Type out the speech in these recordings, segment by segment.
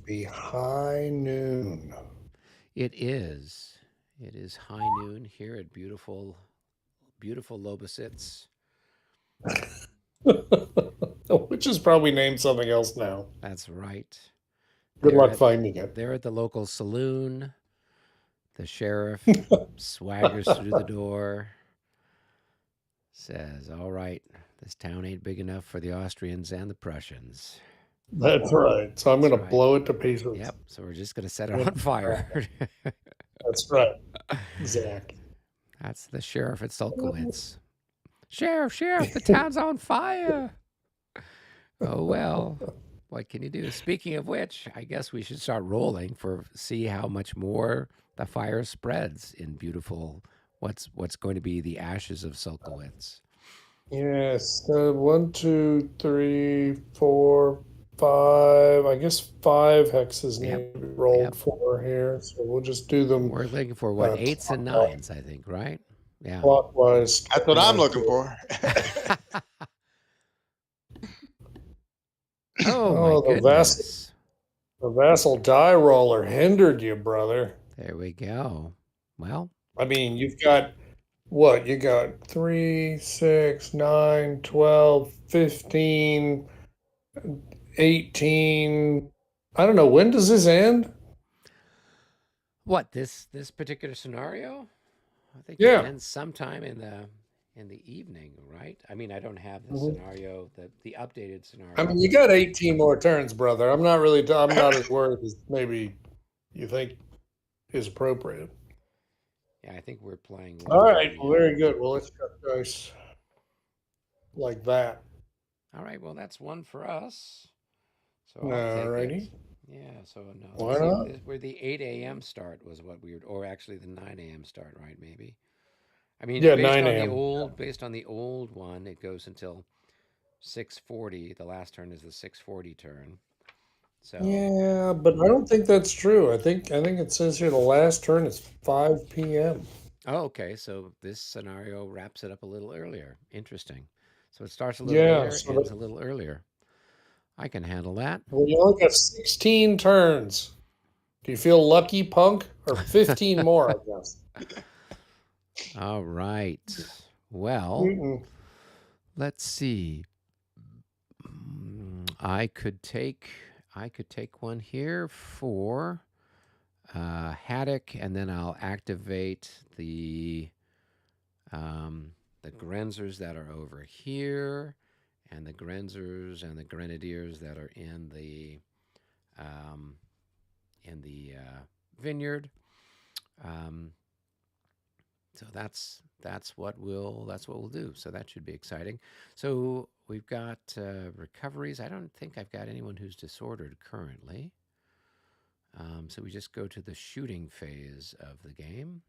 be high noon. It is. It is high noon here at beautiful, beautiful Lobositz. Which is probably named something else now. That's right. Good They're luck at finding it. they're at the local saloon. The sheriff swaggers through the door, says, "All right, this town ain't big enough for the Austrians and the Prussians." That's right. So I'm That's going to right. blow it to pieces. Yep. So we're just gonna set it Yep. on fire. That's right, Zach. That's the sheriff at Sulkowitz. Sheriff, the town's on fire. Oh well, what can you do? Speaking of which, I guess we should start rolling for see how much more the fire spreads in beautiful what's going to be the ashes of Sulkowitz. Yes. One, two, three, four, five. I guess five hexes Yep, need to be yep. rolled for here. So we'll just do them We're looking for what eights and clockwise. nines, I think, right? Yeah. That's what Starting I'm right looking here. for. Oh my Oh, goodness. the vassal die roller hindered you, brother. There we go. Well, I mean, you've got what? You got 3, 6, 9, 12, 15, 18. I don't know. When does this end? what this particular scenario? I think it Yeah. ends sometime in the evening, right? I mean, I don't have the Mhm. scenario, the updated I scenario, mean, you but got 18 more turns, brother. I'm not as worried as maybe you think is appropriate. yeah, I think we're playing All with right. the. Well, very good. Well, let's cut dice like that. All right, well, that's one for us, so I'll All take it. righty. Yeah, so no, Why let's see. not? Where the 8 a.m. start was what we were, or actually the 9 a.m. start, right? Maybe. I mean, Yeah, 9 a.m. based on the old one, it goes until 6:40. The last turn is the 6:40 turn. So, Yeah, but I don't think that's true. I think it says here the last turn is 5 p.m. oh, okay. So this scenario wraps it up a little earlier. Interesting. So it starts a little Yeah, later, so ends a little earlier. I can handle that. well, you only got 16 turns. Do you feel lucky, punk? Or 15 more, I guess. All right. Well, Mm-mm. let's see. I could take one here for Haddock, and then I'll activate the Grenzers that are over here, and the Grenzers and the Grenadiers that are um, in the vineyard. Um, so that's what we'll do. So that should be exciting. So we've got recoveries. I don't think I've got anyone who's disordered currently. So we just go to the shooting phase of the game,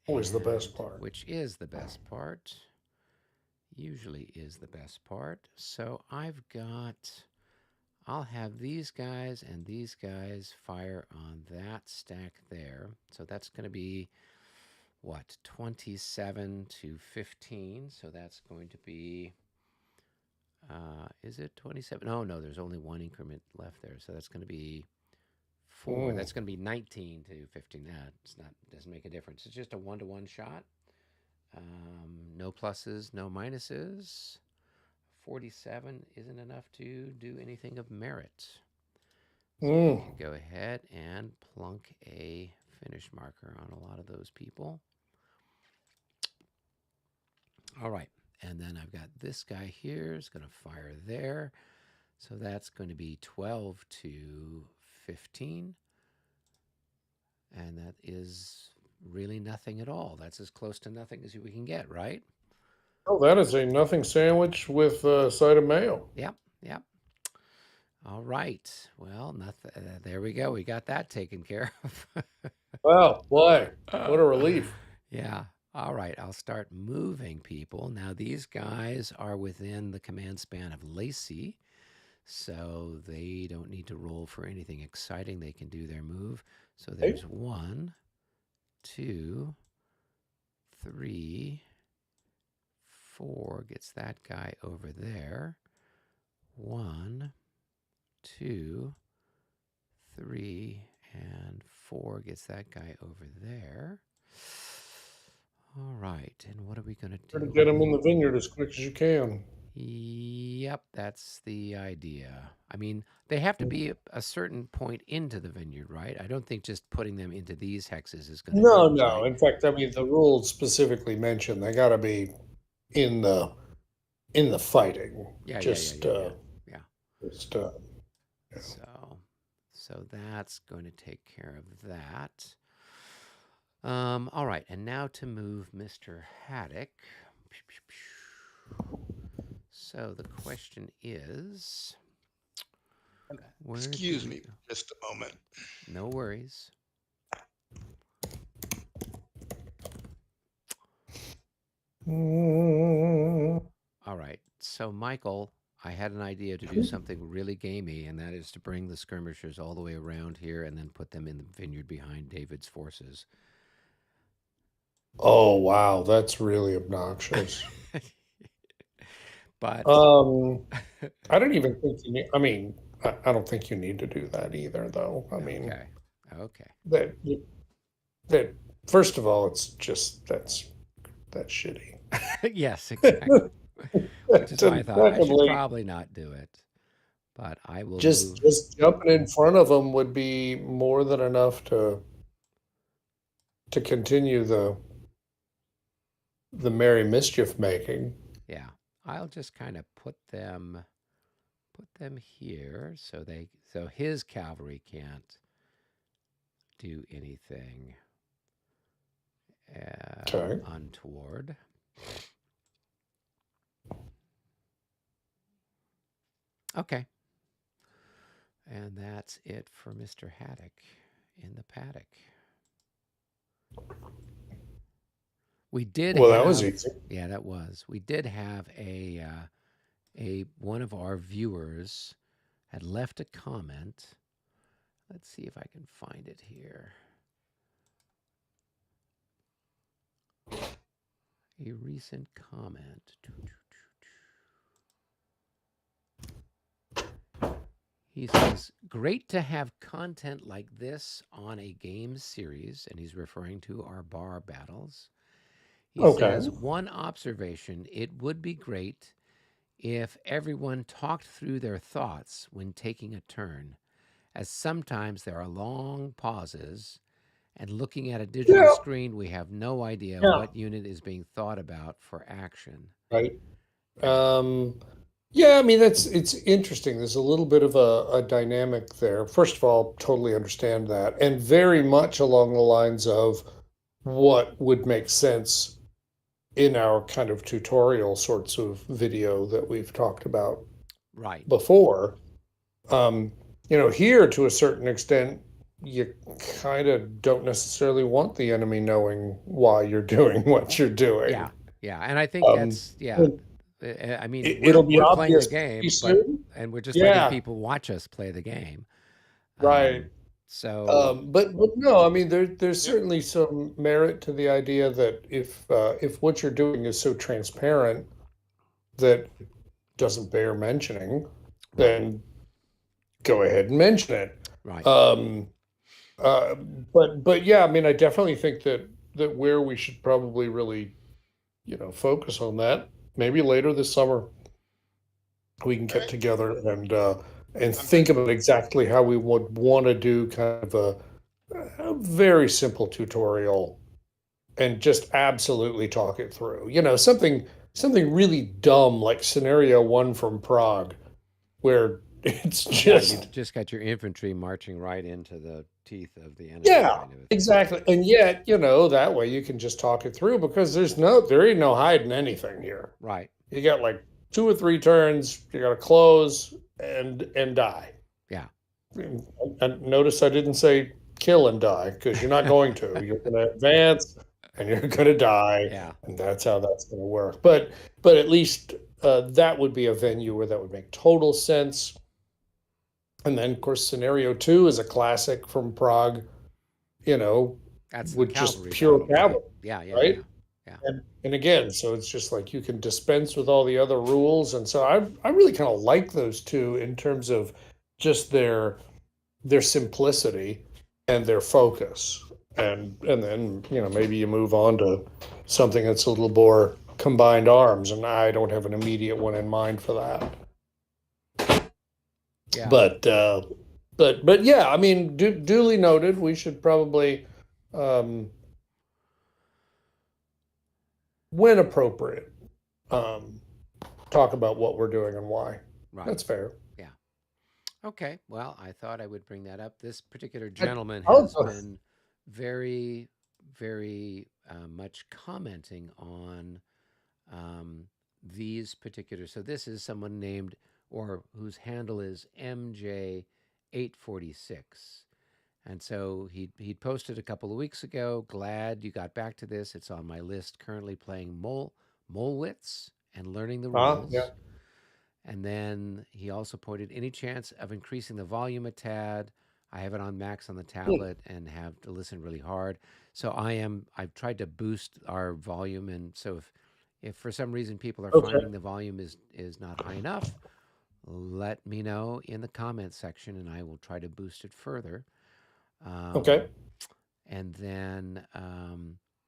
Always the best and part. which is the best part. Usually is the best part. So I'll have these guys and these guys fire on that stack there. So that's going to be what, 27 to 15. So that's going to be, is it 27? Oh, no, there's only one increment left there. So that's going to be four. Mm. That's going to be 19 to 15. It's not, doesn't make a difference. It's just a 1-to-1 shot. No pluses, no minuses. 47 isn't enough to do anything of merit. So we Mm. can go ahead and plunk a finish marker on a lot of those people. All right. And then I've got this guy here is going to fire there. So that's going to be 12 to 15. And that is really nothing at all. That's as close to nothing as we can get, right? Oh, that is a nothing sandwich with a side of mayo. Yep. Yep. All right. Well, nothing. There we go. We got that taken care of. Wow, boy, what a relief. Yeah. All right. I'll start moving people. Now, these guys are within the command span of Lacey, so they don't need to roll for anything exciting. They can do their move. So Hey, there's 1, 2, 3, 4. Gets that guy over there. 1, 2, 3 and 4 gets that guy over there. All right, and what are we going to Try to do? get them in the vineyard as quick as you can. Yep, that's the idea. I mean, they have to be a certain point into the vineyard, right? I don't think just putting them into these hexes is going to do No, it, no. right? In fact, I mean, the rules specifically mention they got to be in the fighting. Yeah, yeah, yeah, Just yeah, yeah. Yeah. just yeah. So that's going to take care of that. All right, and now to move Mr. Haddock. So the question is, Excuse me just a moment. No worries. All right. So, Michael, I had an idea to do something really gamey, and that is to bring the skirmishers all the way around here and then put them in the vineyard behind David's forces. Oh wow, that's really obnoxious. But I don't even think you need. I mean, I don't think you need to do that either, though. I mean, okay. That first of all, it's just that's shitty. Yes, exactly. Which is why I thought I should Secondly, probably not do it. But I will just move. jumping in front of them would be more than enough to continue the merry mischief making. Yeah, I'll just kind of put them here so his cavalry can't do anything Okay. untoward. Okay. And that's it for Mr. Haddock in the paddock. We did Well, have, that was easy. Yeah, that was. We did have a one of our viewers had left a comment. Let's see if I can find it here. A recent comment. He says, great to have content like this on a game series, and he's referring to our bar battles. He says, one observation, it would be great if everyone talked through their thoughts when taking a turn, as sometimes there are long pauses, and looking at a digital screen, we have no idea what unit is being thought about for action. Right. Yeah, I mean it's interesting. There's a little bit of a dynamic there. First of all, totally understand that, and very much along the lines of what would make sense in our kind of tutorial sorts of video that we've talked about before. Here to a certain extent, you kind of don't necessarily want the enemy knowing why you're doing what you're doing. Yeah, and I think that's I mean, it'll be we're playing the game, and we're just letting people watch us play the game. Right. So, but no, I mean, there's certainly some merit to the idea that if what you're doing is so transparent that doesn't bear mentioning, then go ahead and mention it. Right. But yeah, I mean, I definitely think that where we should probably really, focus on that, maybe later this summer, we can get together and think about exactly how we would want to do kind of a very simple tutorial and just absolutely talk it through. Something really dumb like scenario 1 from Prague, where it's just you just got your infantry marching right into the teeth of the enemy. Yeah, exactly. And yet, that way you can just talk it through because there ain't no hiding anything here. Right. You got like 2 or 3 turns, you got to close and die. Yeah. And notice I didn't say kill and die because you're not going to. You're going to advance and you're going to die. Yeah. And that's how that's going to work. But at least that would be a venue where that would make total sense. And then, of course, scenario 2 is a classic from Prague, that's with just pure cavalry. Right? Right? Yeah. And again, so it's just like you can dispense with all the other rules. And so I really kind of like those two in terms of just their their simplicity and their focus. And then, maybe you move on to something that's a little more combined arms, and I don't have an immediate one in mind for that. Yeah. But yeah, I mean, duly noted. We should probably, when appropriate, um, talk about what we're doing and why. Right. That's fair. Yeah. Okay. Well, I thought I would bring that up. This particular I, gentleman I'll, has been very, very much commenting on these particular. So this is someone named or whose handle is MJ846. And so he'd posted a couple of weeks ago. Glad you got back to this. It's on my list. Currently playing Molewitz and learning the rules. yeah. And then he also pointed any chance of increasing the volume a tad. I have it on max on the tablet and have to listen really hard. So I've tried to boost our volume, and so if for some reason people are finding the volume is not high enough, let me know in the comments section, and I will try to boost it further. Okay. And then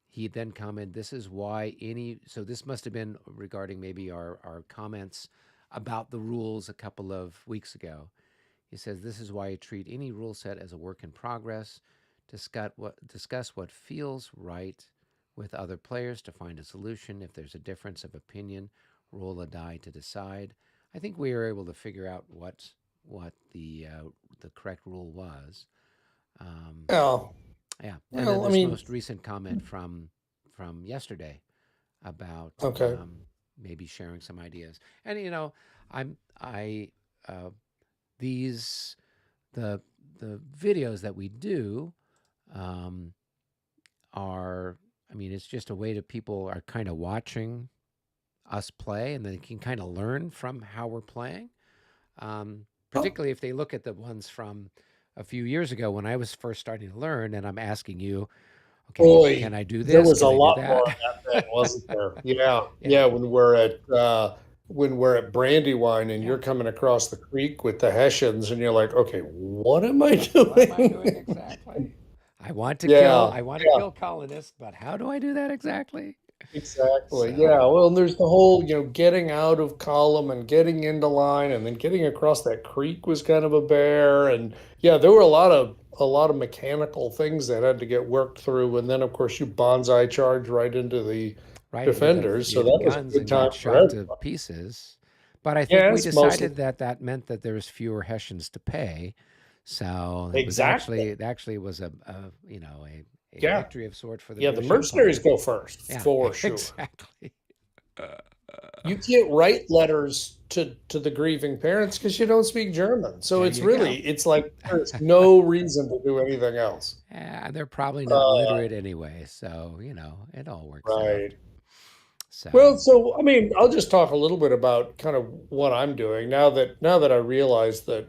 he then commented, "This is why any." So this must have been regarding maybe our comments about the rules a couple of weeks ago. He says, "This is why I treat any rule set as a work in progress. Discuss what feels right with other players to find a solution. If there's a difference of opinion, roll a die to decide." I think we were able to figure out what the correct rule was. Yeah. Yeah, and then this most recent comment from yesterday about maybe sharing some ideas. And these the videos that we do are, I mean, it's just a way that people are kind of watching us play, and they can kind of learn from how we're playing. Particularly if they look at the ones from a few years ago when I was first starting to learn, and I'm asking you, okay, Boy, can I do this? there was Can a I do lot that? more of that then, wasn't there? Yeah. When we're at Brandywine and you're coming across the creek with the Hessians, and you're like, okay, what am I doing? What am I doing exactly? I want to kill colonists, but how do I do that exactly? Exactly. So, Yeah. Well, and there's the whole, getting out of column and getting into line, and then getting across that creek was kind of a bear. And yeah, there were a lot of mechanical things that had to get worked through. And then of course you bonsai charge right into the right, defenders. So the that was a guns good and time get for shot to everybody. pieces. But I think we Yes, mostly. decided that meant that there was fewer Hessians to pay. So it was Exactly. actually was a Yeah. victory of sort for the Yeah. The British mercenaries Empire. go first Yeah, for sure. exactly. You can't write letters to the grieving parents because you don't speak German. So There it's you go. it's like there's no reason to do anything else. And they're probably not Uh, literate anyway, so it all works out. right. Well, So so I mean, I'll just talk a little bit about kind of what I'm doing now that I realize that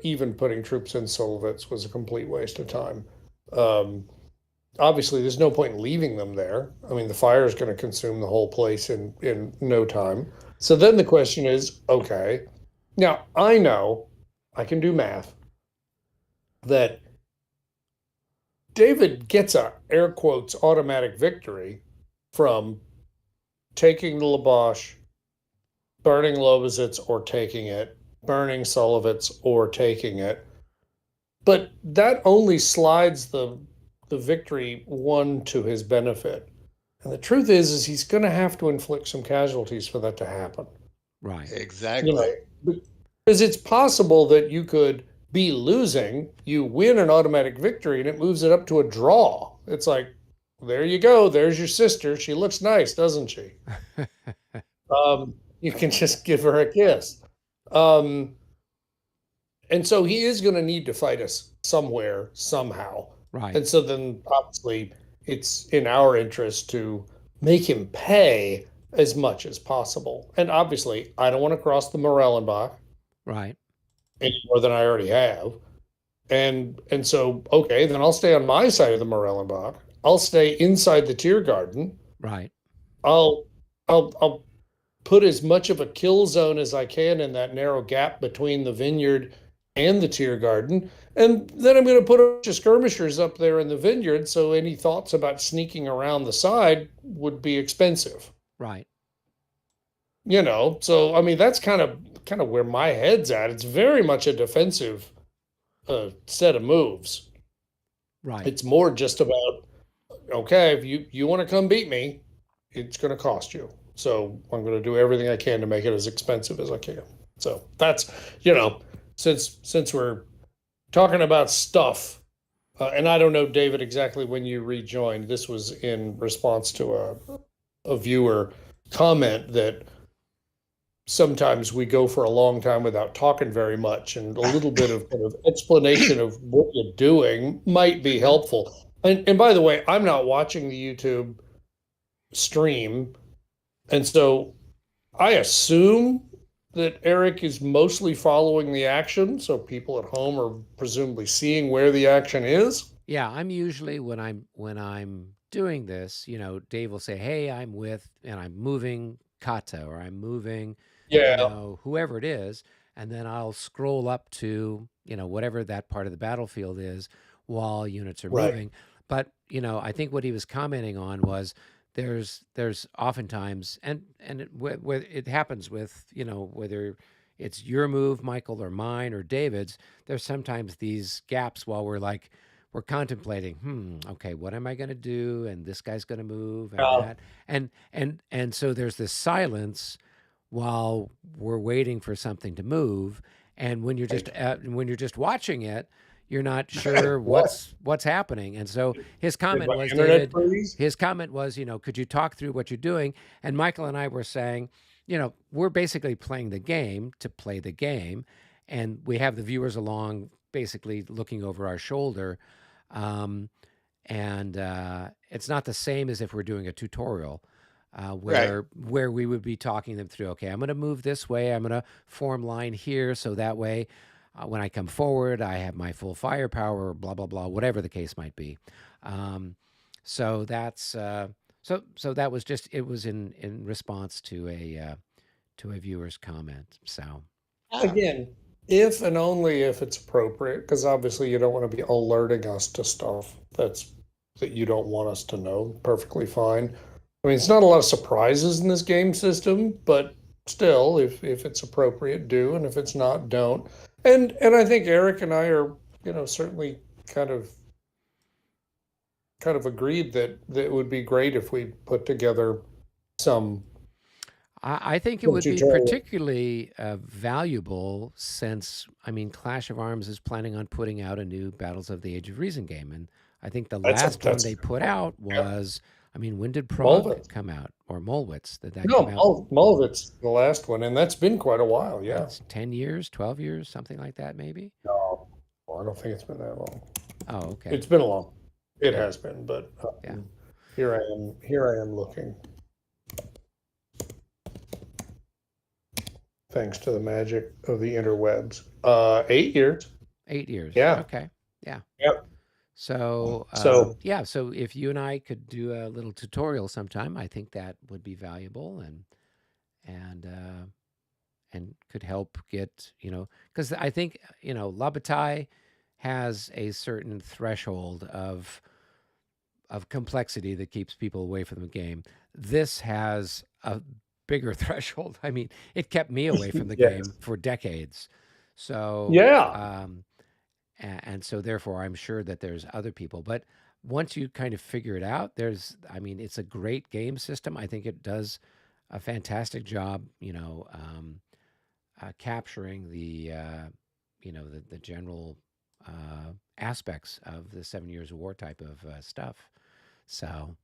even putting troops in Solvitz was a complete waste of time. Um, Obviously, there's no point in leaving them there. I mean, the fire is going to consume the whole place in no time. So then the question is, okay, now I know I can do math that David gets a air quotes automatic victory from taking the Laboche, burning Lobositz or taking it, burning Solovitz or taking it. But that only slides the victory one to his benefit. And the truth is he's going to have to inflict some casualties for that to happen. right, You Exactly. know, because it's possible that you could be losing, you win an automatic victory, and it moves it up to a draw. It's like, there you go. There's your sister. She looks nice, doesn't she? You can just give her a kiss. Um, and so he is going to need to fight us somewhere, somehow. right, And so then obviously it's in our interest to make him pay as much as possible. And obviously, I don't want to cross the Morellenbach right, any more than I already have. And so, okay, then I'll stay on my side of the Morellenbach. I'll stay inside the Tiergarten. right, I'll I'll put as much of a kill zone as I can in that narrow gap between the vineyard and the tier garden. And then I'm going to put a bunch of skirmishers up there in the vineyard. So any thoughts about sneaking around the side would be expensive. Right. So I mean that's kind of where my head's at. It's very much a defensive set of moves. Right. It's more just about, okay, if you want to come beat me, it's going to cost you. So I'm going to do everything I can to make it as expensive as I can. So that's, since we're talking about stuff, and I don't know, David, exactly when you rejoined. This was in response to a viewer comment that sometimes we go for a long time without talking very much, and a little bit of kind of explanation of what you're doing might be helpful. And by the way, I'm not watching the YouTube stream, and so I assume that Eric is mostly following the action, so people at home are presumably seeing where the action is. Yeah, I'm usually when I'm doing this, Dave will say, "Hey, and I'm moving kata or I'm moving, Yeah, whoever it is," and then I'll scroll up to, whatever that part of the battlefield is while units are right. moving. But, I think what he was commenting on was there's oftentimes and it happens with, whether it's your move, Michael, or mine or David's, there's sometimes these gaps while we're contemplating, okay, what am I going to do? And this guy's going to move and Uh, that. And so there's this silence while we're waiting for something to move. And right. when you're just watching it, you're not sure What? what's happening. And so his Did comment my was, internet David, freeze? his comment was, could you talk through what you're doing? And Michael and I were saying, we're basically playing the game to play the game. And we have the viewers along basically looking over our shoulder. Um, and it's not the same as if we're doing a tutorial Right. where we would be talking them through. Okay, I'm going to move this way. I'm going to form line here, so that way, when I come forward, I have my full firepower. Blah blah blah, whatever the case might be. Um, so that's so that was just it was in response to a viewer's comment. So Yeah. Again, if and only if it's appropriate, because obviously you don't want to be alerting us to stuff that you don't want us to know. Perfectly fine. I mean, it's not a lot of surprises in this game system, but still, if it's appropriate, do, and if it's not, don't. And I think Eric and I are, certainly kind of agreed that it would be great if we put together some I think it some would be tutorial. particularly valuable since, I mean, Clash of Arms is planning on putting out a new Battles of the Age of Reason game. And I think the last one That's they put out yeah, was, I mean, when did Prague Mulvitz. come out? Or Molwitz? Did that come No, out? Mulvitz, the last one, and that's been quite a while. Yeah. That's 10 years, 12 years, something like that, maybe? No, I don't think it's been that long. Oh, okay. It's been a long. It Yeah. has been, but Yeah. here I am. Here I am looking. Thanks to the magic of the interwebs. 8 years. 8 years. Yeah. Okay. Yeah. Yep. So, So yeah. So if you and I could do a little tutorial sometime, I think that would be valuable and, and could help get, because I think, Labatai has a certain threshold of complexity that keeps people away from the game. This has a bigger threshold. I mean, it kept me away from the yes. game for decades. So, Yeah. and so therefore, I'm sure that there's other people. But once you kind of figure it out, I mean, it's a great game system. I think it does a fantastic job, capturing the general aspects of the 7 Years of War type of stuff. So,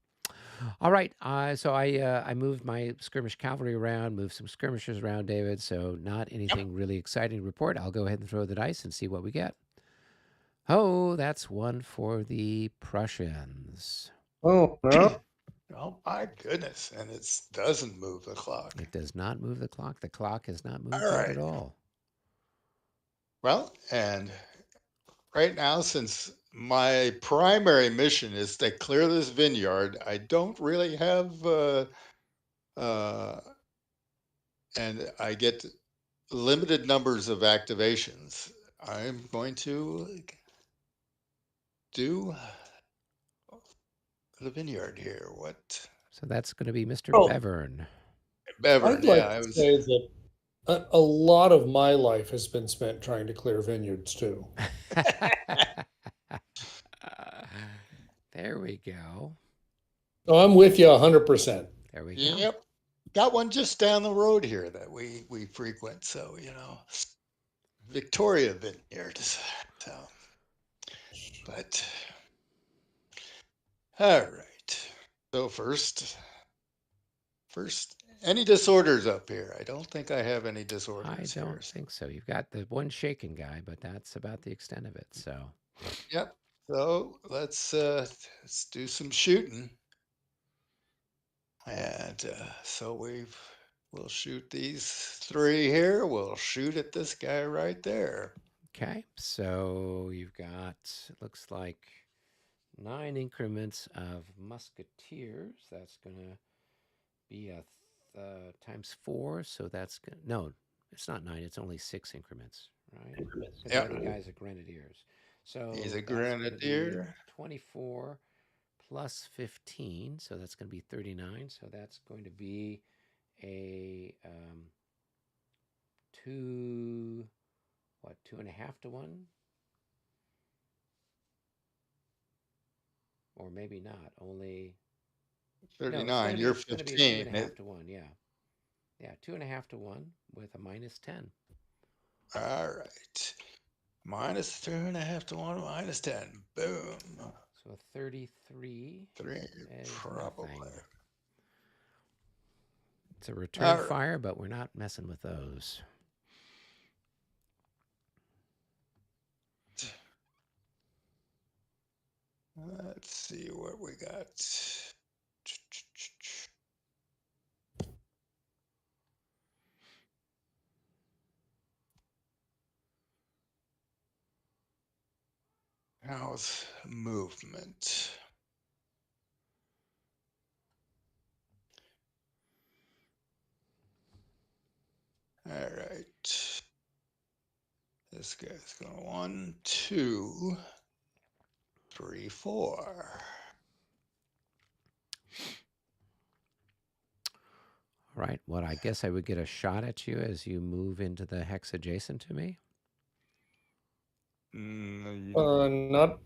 all right. So I moved my skirmish cavalry around, moved some skirmishers around, David. So not Yep. anything really exciting to report. I'll go ahead and throw the dice and see what we get. Oh, that's one for the Prussians. Oh no. Oh my goodness. And it doesn't move the clock. It does not move the clock. The clock has not All moved yet right. at all. Well, and right now, since my primary mission is to clear this vineyard, I don't really have, uh, and I get limited numbers of activations. I'm going to do the vineyard here. What? So that's going to be Mr. Oh, Bevern. Bevern, I'd like yeah, I to was. say that a lot of my life has been spent trying to clear vineyards too. There we go. So I'm with you 100%. There we go. Yep. Got one just down the road here that we frequent. So, Victoria Vineyards. So, but all right. So first, any disorders up here? I don't think I have any I disorders here. don't think so. You've got the one shaken guy, but that's about the extent of it. So, Yep. So let's do some shooting, and so we'll shoot these three here. We'll shoot at this guy right there. okay. So you've got, it looks like 9 increments of musketeers. That's going to be a times 4. So that's no, it's not 9. It's only 6 increments, right? Because the Yep. other guy's a grenadiers. So He's a that's going to be grenadier. 24 plus 15. So that's going to be 39. So that's going to be a 2.5 to 1? Or maybe not. Only 39. You're it's gonna be a 15. 2.5 to 1. Yeah, 2.5 to 1 with a minus 10. All right. Minus 2.5 to 1, minus 10. Boom. So 33 3, is probably. nothing. It's a return All right. fire, but we're not messing with those. Let's see what we got. How's movement? All right. This guy's going 1, 2, 3, 4. All right. Well, I guess I would get a shot at you as you move into the hex adjacent to me. Not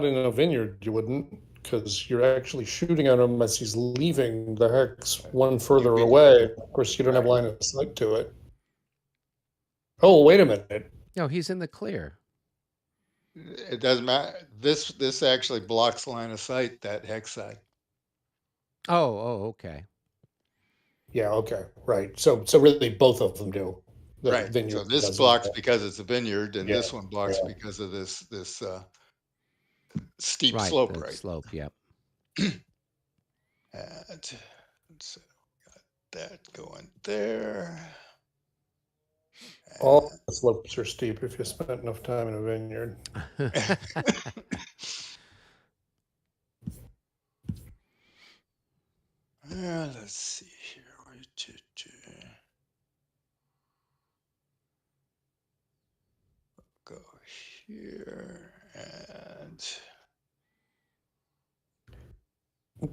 in a vineyard, you wouldn't, because you're actually shooting at him as he's leaving the hex one further away. Of course, you don't have line of sight to it. Oh, wait a minute. No, he's in the clear. It doesn't matter. This actually blocks line of sight, that hex side. Oh, okay. Yeah, okay, right. So really, both of them do. The Right. vineyard So this doesn't. blocks because it's a vineyard, and Yeah, this one blocks yeah. because of this steep Right, slope, the right? slope, yep. And so got that going there. All the slopes are steep if you spent enough time in a vineyard. Let's see here. Go here and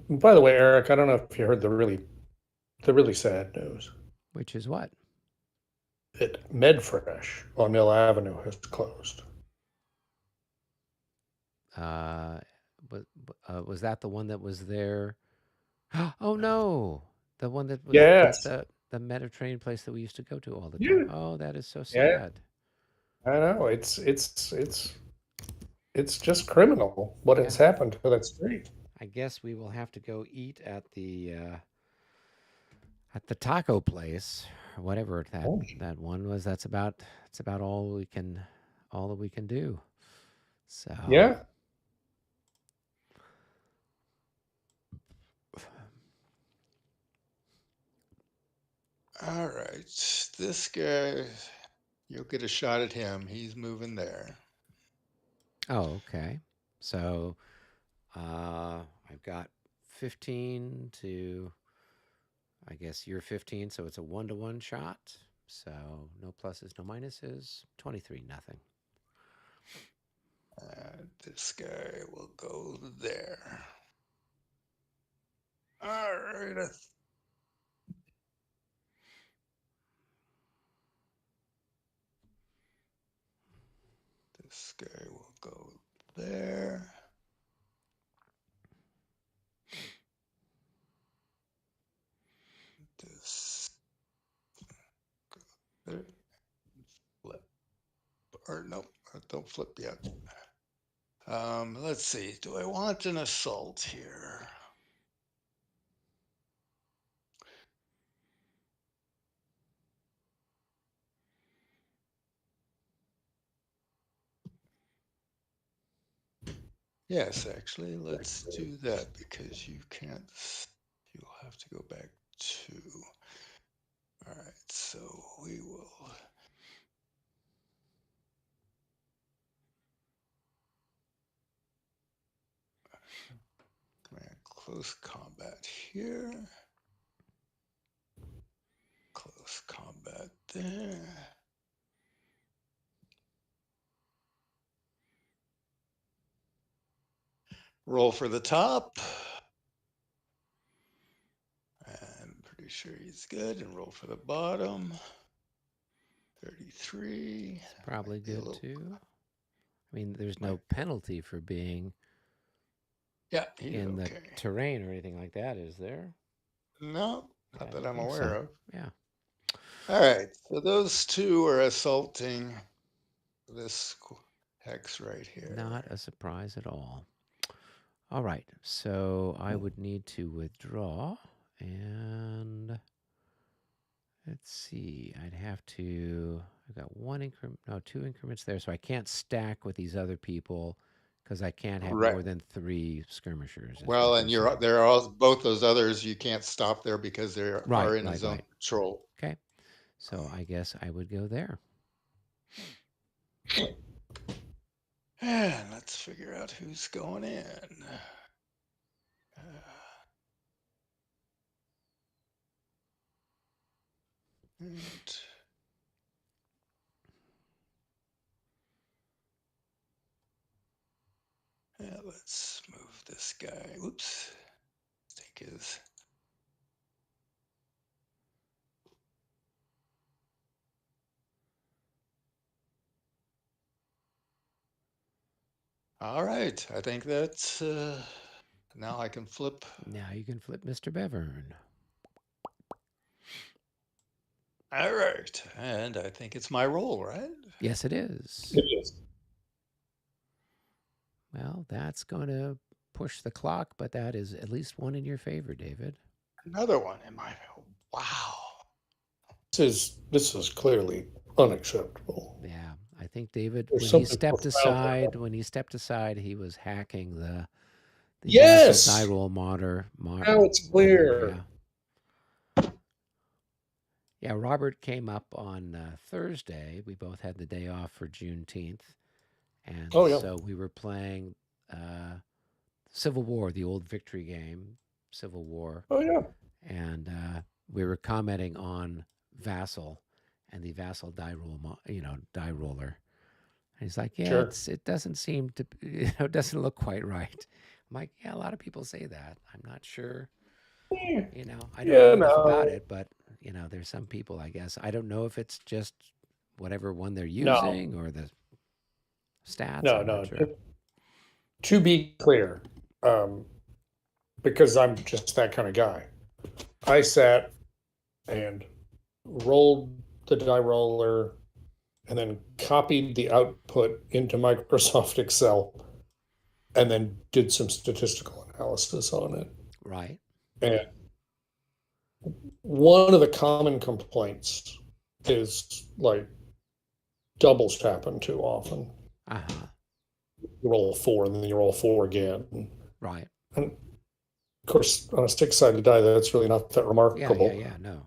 By the way, Eric, I don't know if you heard the really sad news Which is what? that MedFresh on Mill Avenue has closed. Was that the one that was there? Oh no, the one that was Yes. the Mediterranean place that we used to go to all the Yeah. time. Oh, that is so Yeah. sad. I know it's just criminal what has happened to that street. I guess we will have to go eat at the taco place or whatever that one was. That's about all that we can do. So Yeah. all right. This guy, you'll get a shot at him. He's moving there. Oh, okay. So I've got 15 to, I guess you're 15, so it's a 1-to-1 shot. So no pluses, no minuses. 23, nothing. And this guy will go there. All right. This guy will go there. This go there. Flip. Or nope, don't flip yet. Let's see. Do I want an assault here? Yes, actually, let's do that because you can't, you'll have to go back to. All right, so we will. Command close combat here. Close combat there. Roll for the top. I'm pretty sure he's good. And roll for the bottom. 33. Probably Might be a good little- too. I mean, there's no penalty for being Yeah, he's in the okay. terrain or anything like that, is there? No, I not don't that I'm think aware so. of. Yeah. All right, so those two are assaulting this hex right here. Not a surprise at all. All right, so I would need to withdraw, and let's see, I'd have to, I've got two increments there, so I can't stack with these other people because I can't have Right. more than 3 skirmishers. is Well, what and you're saying. there are both those others you can't stop there because they are Right, in a right, zone right. control. Okay, so I guess I would go there. And let's figure out who's going in. And yeah, let's move this guy. Whoops. Take his. All right. I think that's now I can flip. Now you can flip Mr. Bevern. All right. And I think it's my roll, right? Yes, it is. It is. Well, that's going to push the clock, but that is at least one in your favor, David. Another one in my wow. This is clearly unacceptable. Yeah, I think David, There's when he something stepped profound aside, he was hacking the Yes! die roll modder. Now it's clear. Yeah, Robert came up on Thursday. We both had the day off for Juneteenth. And Oh, yeah. so we were playing Civil War, the old victory game, Civil War. Oh, yeah. And we were commenting on Vassal and the Vassal die roller. And he's like, yeah, Sure. it doesn't seem to, it doesn't look quite right. I'm like, yeah, a lot of people say that. I'm not sure. Yeah. I don't know enough about no. it, but there's some people, I guess. I don't know if it's just whatever one they're No. using or the stats. No, I'm no. not sure. To be clear, because I'm just that kind of guy, I sat and rolled the die roller and then copied the output into Microsoft Excel and then did some statistical analysis on it. Right. And one of the common complaints is like doubles happen too often. Uh-huh. You roll 4 and then you roll 4 again. Right. And of course, on a 6-sided die, that's really not that remarkable. Yeah, no.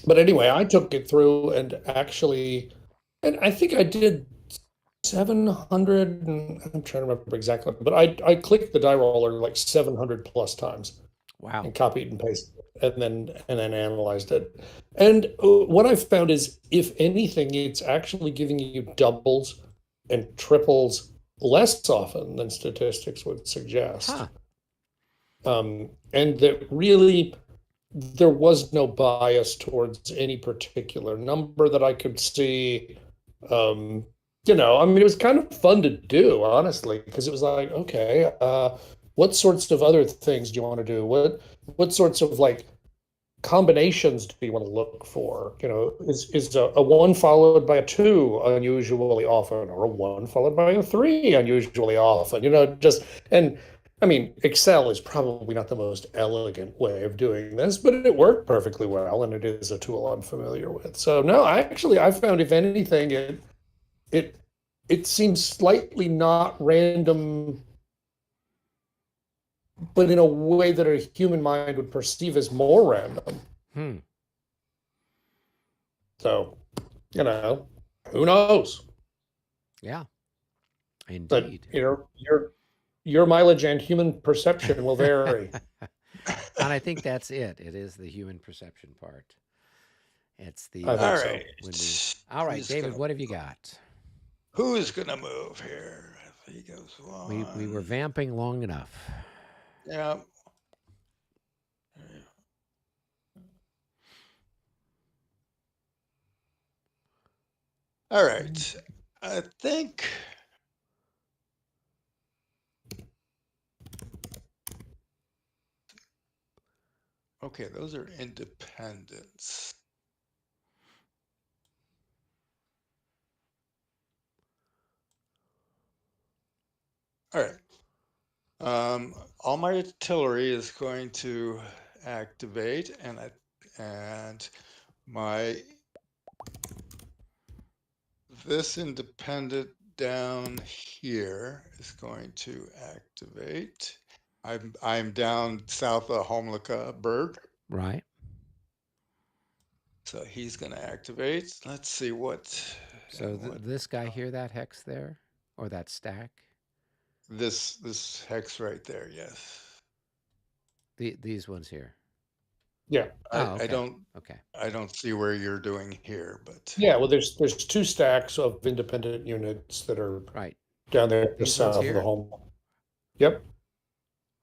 But anyway, I took it through and actually, and I think I did 700, and I'm trying to remember exactly, but I clicked the die roller like 700 plus times. Wow. And copied and pasted and then analyzed it. And what I've found is, if anything, it's actually giving you doubles and triples less often than statistics would suggest. Huh. And that really there was no bias towards any particular number that I could see. You know, I mean, it was kind of fun to do, honestly, because it was like, okay, what sorts of other things do you want to do? What sorts of like combinations do you want to look for? You know, is a one followed by a two unusually often, or a one followed by a three unusually often? You know, just and I mean, Excel is probably not the most elegant way of doing this, but it worked perfectly well, and it is a tool I'm familiar with. So no, I found, if anything, it it seems slightly not random, but in a way that a human mind would perceive as more random. Hmm. So, you know, who knows? Yeah. But Indeed. your mileage and human perception will vary. And I think that's it. It is the human perception part. It's the I think All so. right. when we. All right, Who's David, gonna what have you got? Who's gonna move here? If he goes We were one. vamping long enough. Yeah. All right. I think okay, those are independents. All right. All my artillery is going to activate, and my this independent down here is going to activate. I'm down south of Homlicaberg, Right. so he's going to activate. Let's see what. So and what this guy here, that hex there, or that stack, this hex right there. Yes. these ones here. Yeah. Oh, okay. Okay. I don't see where you're doing here, but Yeah, well, there's two stacks of independent units that are Right. down there These south ones of here? the home. Yep.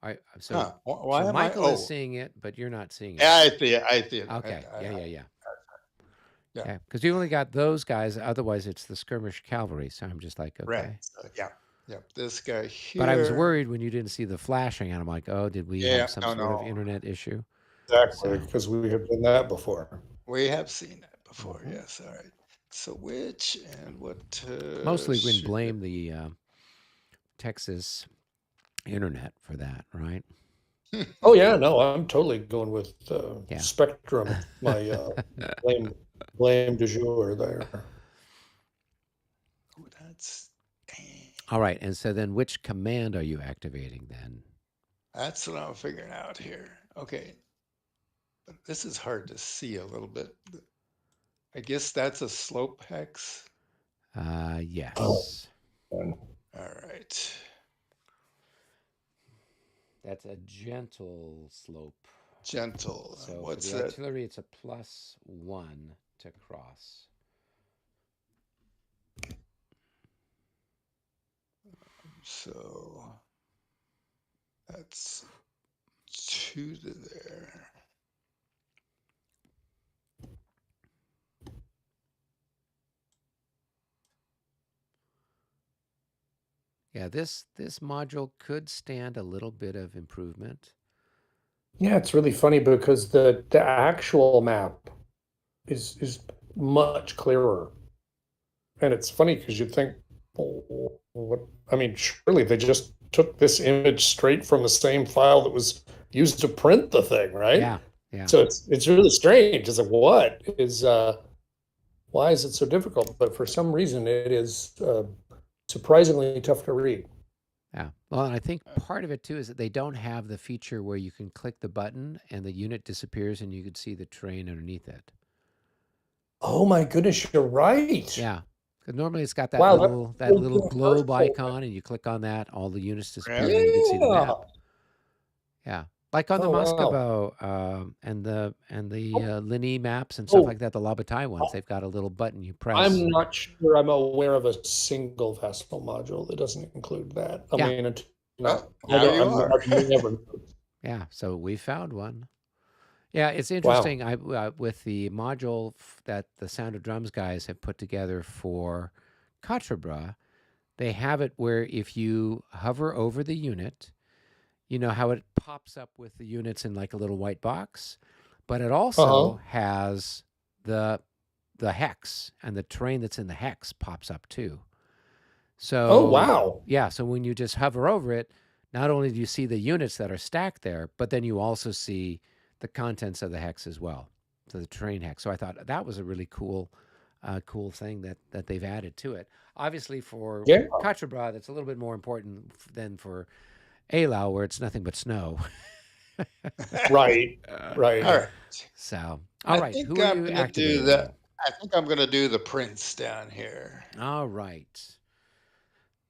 All right. So, why so am Michael I? is seeing it, but you're not seeing it. Yeah, I see it. I see it. Okay. Yeah. Yeah. Yeah. Because you only got those guys. Otherwise, it's the skirmish cavalry. So I'm just like, okay. Right. So, yeah. This guy here. But I was worried when you didn't see the flashing, and I'm like, oh, did we have some sort of no. internet issue? Exactly, So- because we have done that before. We have seen that before. Mhm. Yes. All right. So which and what? Mostly we can should- blame the Texas internet for that, right? Oh yeah, no, I'm totally going with Yeah. Spectrum, my blame du jour there. Oh, that's dang. All right. And so then which command are you activating then? That's what I'm figuring out here. Okay. This is hard to see a little bit. I guess that's a slope hex. Yes. And All right. That's a gentle slope. Gentle. So What's for the that? artillery, it's a +1 to cross. So that's 2 to there. Yeah, this module could stand a little bit of improvement. yeah, it's really funny because the actual map is much clearer, and it's funny because you'd think, well, what? I mean, surely they just took this image straight from the same file that was used to print the thing, right? Yeah. So it's really strange. It's like, what is why is it so difficult? But for some reason, it is surprisingly tough to read. Yeah. Well, and I think part of it too is that they don't have the feature where you can click the button and the unit disappears and you can see the terrain underneath it. Oh my goodness, you're right. Yeah. 'Cause normally it's got that Wow, little that's little so globe helpful. icon, and you click on that, all the units disappear, Yeah. and you can see the Yeah. map. Yeah. Like on the Oh, wow. Muscovy and the Oh, Linny maps and stuff oh, like that, the Lobotai ones, they've got a little button you press. I'm not sure I'm aware of a single vessel module that doesn't include that. I Yeah, mean, it's not, Well, now you are. I've never. yeah. So we found one. Yeah, it's Wow. interesting. With the module that the Sound of Drums guys have put together for Katra, they have it where if you hover over the unit, you know how it pops up with the units in like a little white box, but it also Uh-huh. has the hex, and the terrain that's in the hex pops up too. Oh, So wow. yeah, so when you just hover over it, not only do you see the units that are stacked there, but then you also see the contents of the hex as well, so the terrain hex. So I thought that was a really cool thing that they've added to it. Obviously, for Yeah. Katra, that's a little bit more important than for Alau, where it's nothing but snow. Right. All Right. right. So, I all right, think who are I'm you gonna do that. activating? I think I'm gonna do the prince down here. All right,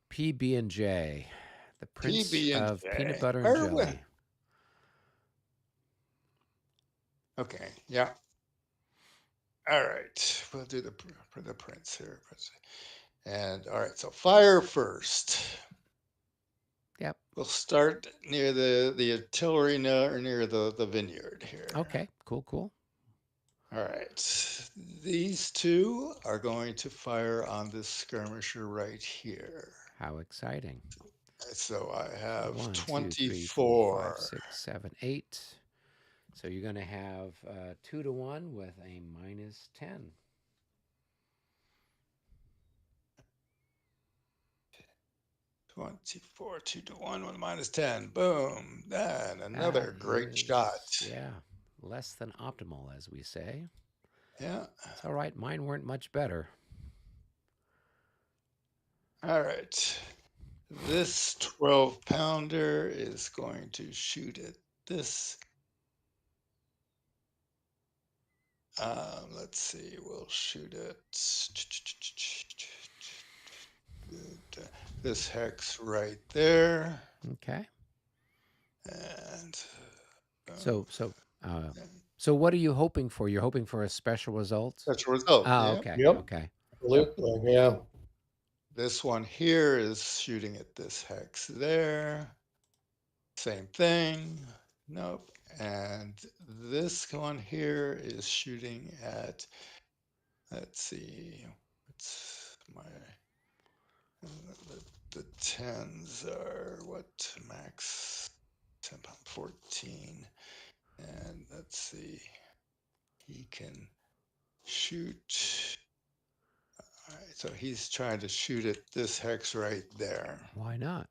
PB and J, the Prince PB and of Peanut J. Butter and Where we- Jelly. Okay. Yeah. All right. We'll do the prince here. And all right. So fire first. Yep. We'll start near the artillery near the vineyard here. Okay. Cool. All right. These two are going to fire on this skirmisher right here. How exciting! So I have 1, 2, 3, 4, 5, 24. 6, 7, 8. So you're going to have 2 to 1 with a -10. 24, 2 to 1 with -10. Boom. And another That great is, shot. yeah, less than optimal, as we say. Yeah. It's all right. Mine weren't much better. All right. This 12-pounder is going to shoot at this. Let's see. We'll shoot at this hex right there. Okay. And So what are you hoping for? You're hoping for a special result? that's a result. Oh, Yeah. okay. Yep. Okay. Absolutely. Yeah. This one here is shooting at this hex there. Same thing. Nope. And this one here is shooting at, let's see, it's my, the tens are what, max 10 pound 14. And let's see, he can shoot. All right, so he's trying to shoot at this hex right there. Why not?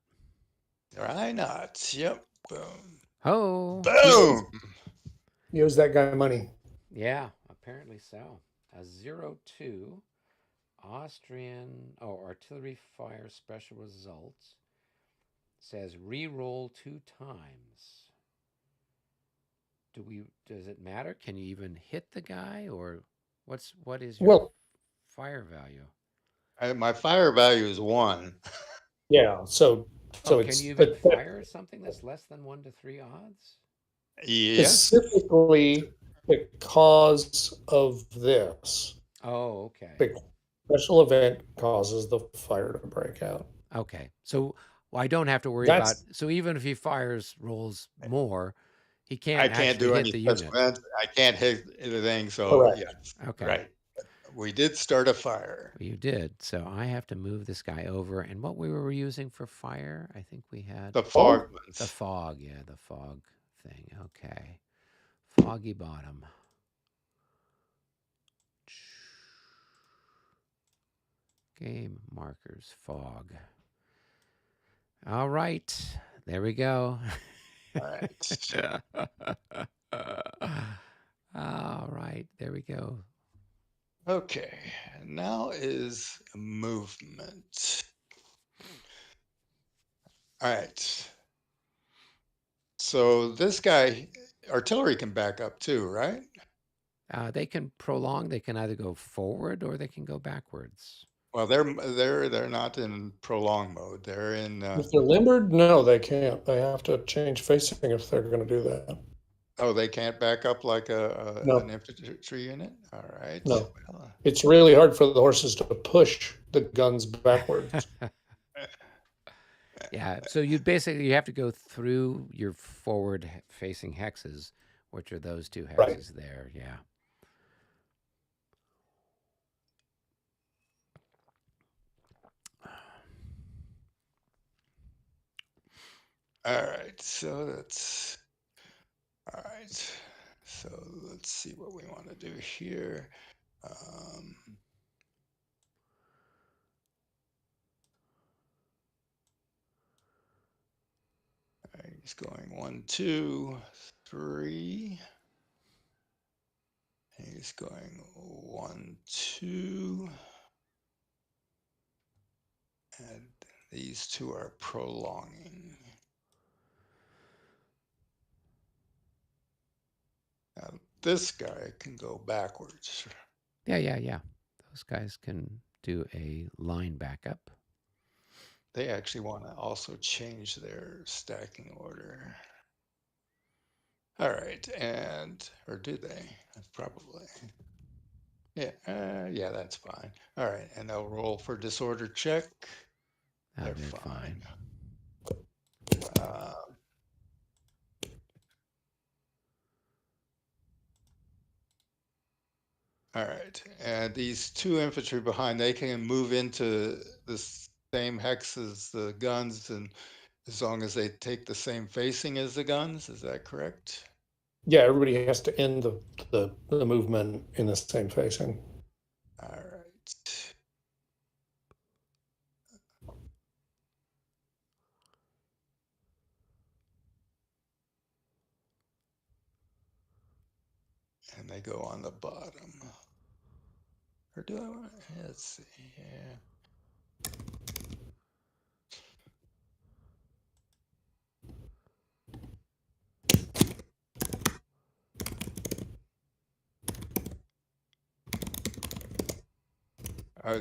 Why not? Yep. Boom. Oh. Boom. He owes that guy money. Yeah, apparently so. A 0-2 Austrian artillery fire special result says re-roll 2 times. Does it matter? Can you even hit the guy, or what is your Well, fire value? My fire value is 1. yeah. So Can it's you even fire something that's less than 1 to 3 odds? Yes. specifically because of this. Oh, okay. The special event causes the fire to break out. Okay. So I don't have to worry That's- about. So even if he rolls more, he can't I can't actually do hit any the such unit. events. I can't hit anything. So Correct. yes, Okay. right. We did start a fire. You did. So I have to move this guy over. And what we were using for fire, I think we had The fog ones. the fog. Yeah, the fog thing. Okay. Foggy bottom. Game markers, fog. All right. There we go. All right. All right. There we go. Okay. Now is movement. All right. So this guy, artillery can back up too, right? They can prolong. They can either go forward or they can go backwards. Well, they're not in prolong mode. They're in. If they're limbered, no, they can't. They have to change facing if they're going to do that. Oh, they can't back up like an No, infantry unit. All right. no. Well, It's really hard for the horses to push the guns backwards. Yeah. So you have to go through your forward facing hexes, which are those two hexes Right. there. Yeah. all right. So that's all right. So let's see what we want to do here. He's going 1, 2, 3. He's going 1, 2. And these two are prolonging. Now, this guy can go backwards. Yeah. Those guys can do a line backup. They actually want to also change their stacking order. All right, or do they? Probably. Yeah, yeah, that's fine. All right, and they'll roll for disorder check. They're fine. All right, and these two infantry behind, they can move into the same hex as the guns, and as long as they take the same facing as the guns, is that correct? Yeah, everybody has to end the movement in the same facing. All right. And they go on the bottom. Or do I want to? Let's see. Yeah.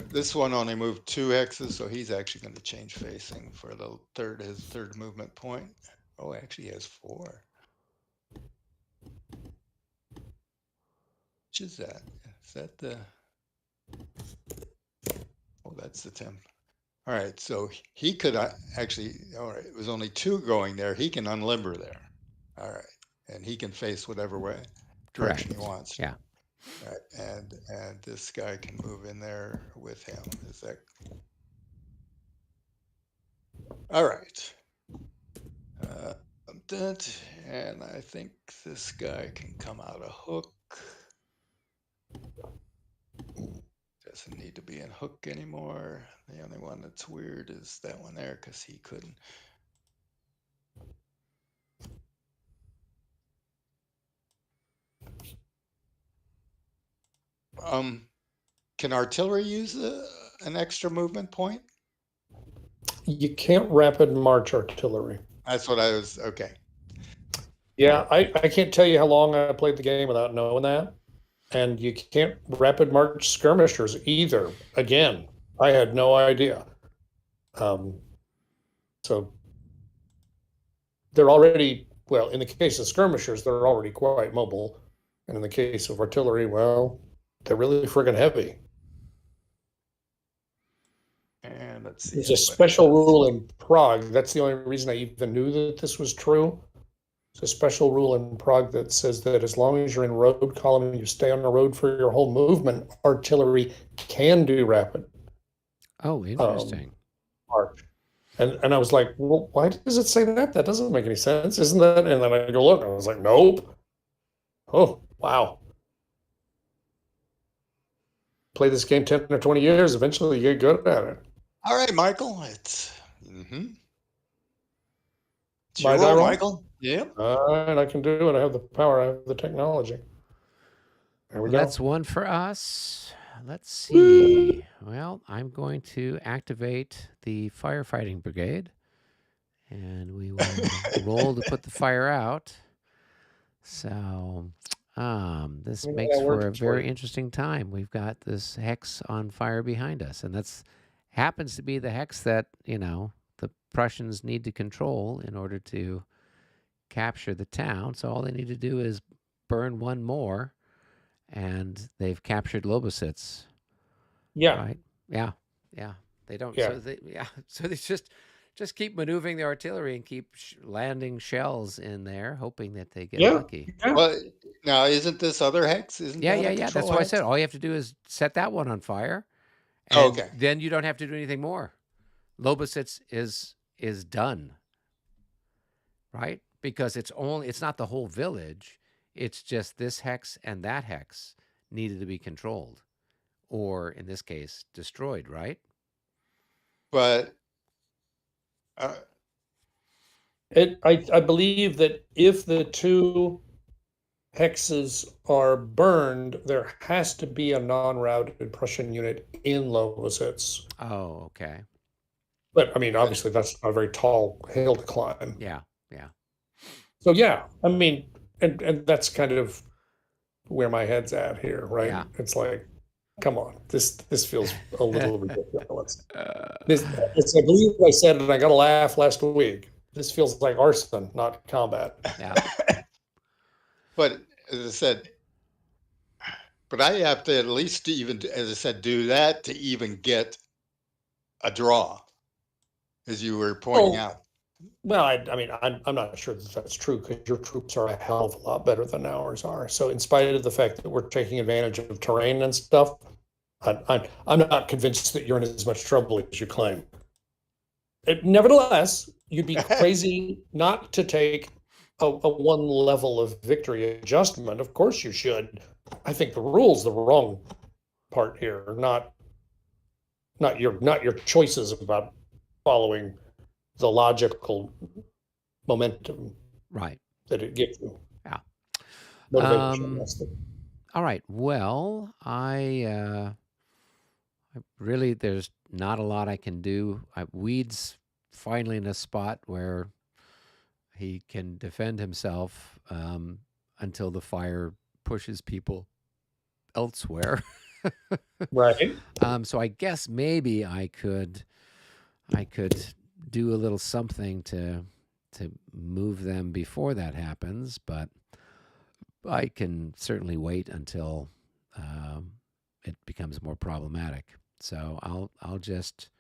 This one only moved 2 hexes, so he's actually going to change facing for his third movement point. Oh, actually, he has 4. Which is that? Is that the? Oh, that's the temp. All right, so he could actually. All right, it was only 2 going there. He can unlimber there. All right, and he can face whatever direction he wants. Yeah. Right, and this guy can move in there with him. Is that all right? And I think this guy can come out a hook. Doesn't need to be in hook anymore. The only one that's weird is that one there because he couldn't. Can artillery use an extra movement point? You can't rapid march artillery. That's what I was, okay. Yeah, I can't tell you how long I played the game without knowing that. And you can't rapid march skirmishers either. Again, I had no idea. So they're already, well, in the case of skirmishers, they're already quite mobile. And in the case of artillery, well, they're really friggin' heavy. And let's see. There's a special rule in Prague. That's the only reason I even knew that this was true. There's a special rule in Prague that says that as long as you're in road column and you stay on the road for your whole movement, artillery can do rapid. Oh, interesting. March. And I was like, well, why does it say that? That doesn't make any sense, isn't that? And then I go look, and I was like, nope. Oh, wow. Play this game 10 or 20 years, eventually you get good at it. All right, Michael. It's My die roll? Michael. Yeah. And I can do it. I have the power. I have the technology. There we go. That's one for us. Let's see. Well, I'm going to activate the firefighting brigade, and we will roll to put the fire out. So This I mean, makes that for a works for very you. interesting time. We've got this hex on fire behind us, and that's happens to be the hex that, the Prussians need to control in order to capture the town. So all they need to do is burn one more, and they've captured Lobositz, Yeah, right? Yeah, yeah. They don't. yeah, So they just keep maneuvering the artillery and keep landing shells in there, hoping that they get yeah, lucky. yeah. Well, now isn't this other hex? Isn't Yeah, that yeah, a yeah. That's control what I hex? said. All you have to do is set that one on fire, Oh, and okay. then you don't have to do anything more. Lobositz is done, right? Because it's not the whole village. It's just this hex and that hex needed to be controlled, or in this case, destroyed, right? But uh, I believe that if the two hexes are burned, there has to be a non-routed Prussian unit in Lobositz. Oh, okay. But I mean, obviously, that's not a very tall hill to climb. Yeah, yeah, So yeah, I mean, and that's kind of where my head's at here, right? yeah. It's like, come on, this feels a little ridiculous. It's, I believe I said it, I got a laugh last week. This feels like arson, not combat. Yeah. but as I said, but I have to at least even, as I said, do that to even get a draw, as you were pointing Oh, out. well, I mean, I'm not sure that that's true because your troops are a hell of a lot better than ours are. So, in spite of the fact that we're taking advantage of terrain and stuff, I'm not convinced that you're in as much trouble as you claim. Nevertheless, you'd be crazy not to take a one level of victory adjustment. Of course, you should. I think the rule's the wrong part here, not your choices about following the logical momentum Right. that it gives you. Yeah. Motivation. That's the All right. Well, really, there's not a lot I can do. Weed's finally in a spot where he can defend himself until the fire pushes people elsewhere. right. So I guess maybe I could do a little something to move them before that happens, but I can certainly wait until it becomes more problematic. So I'll just,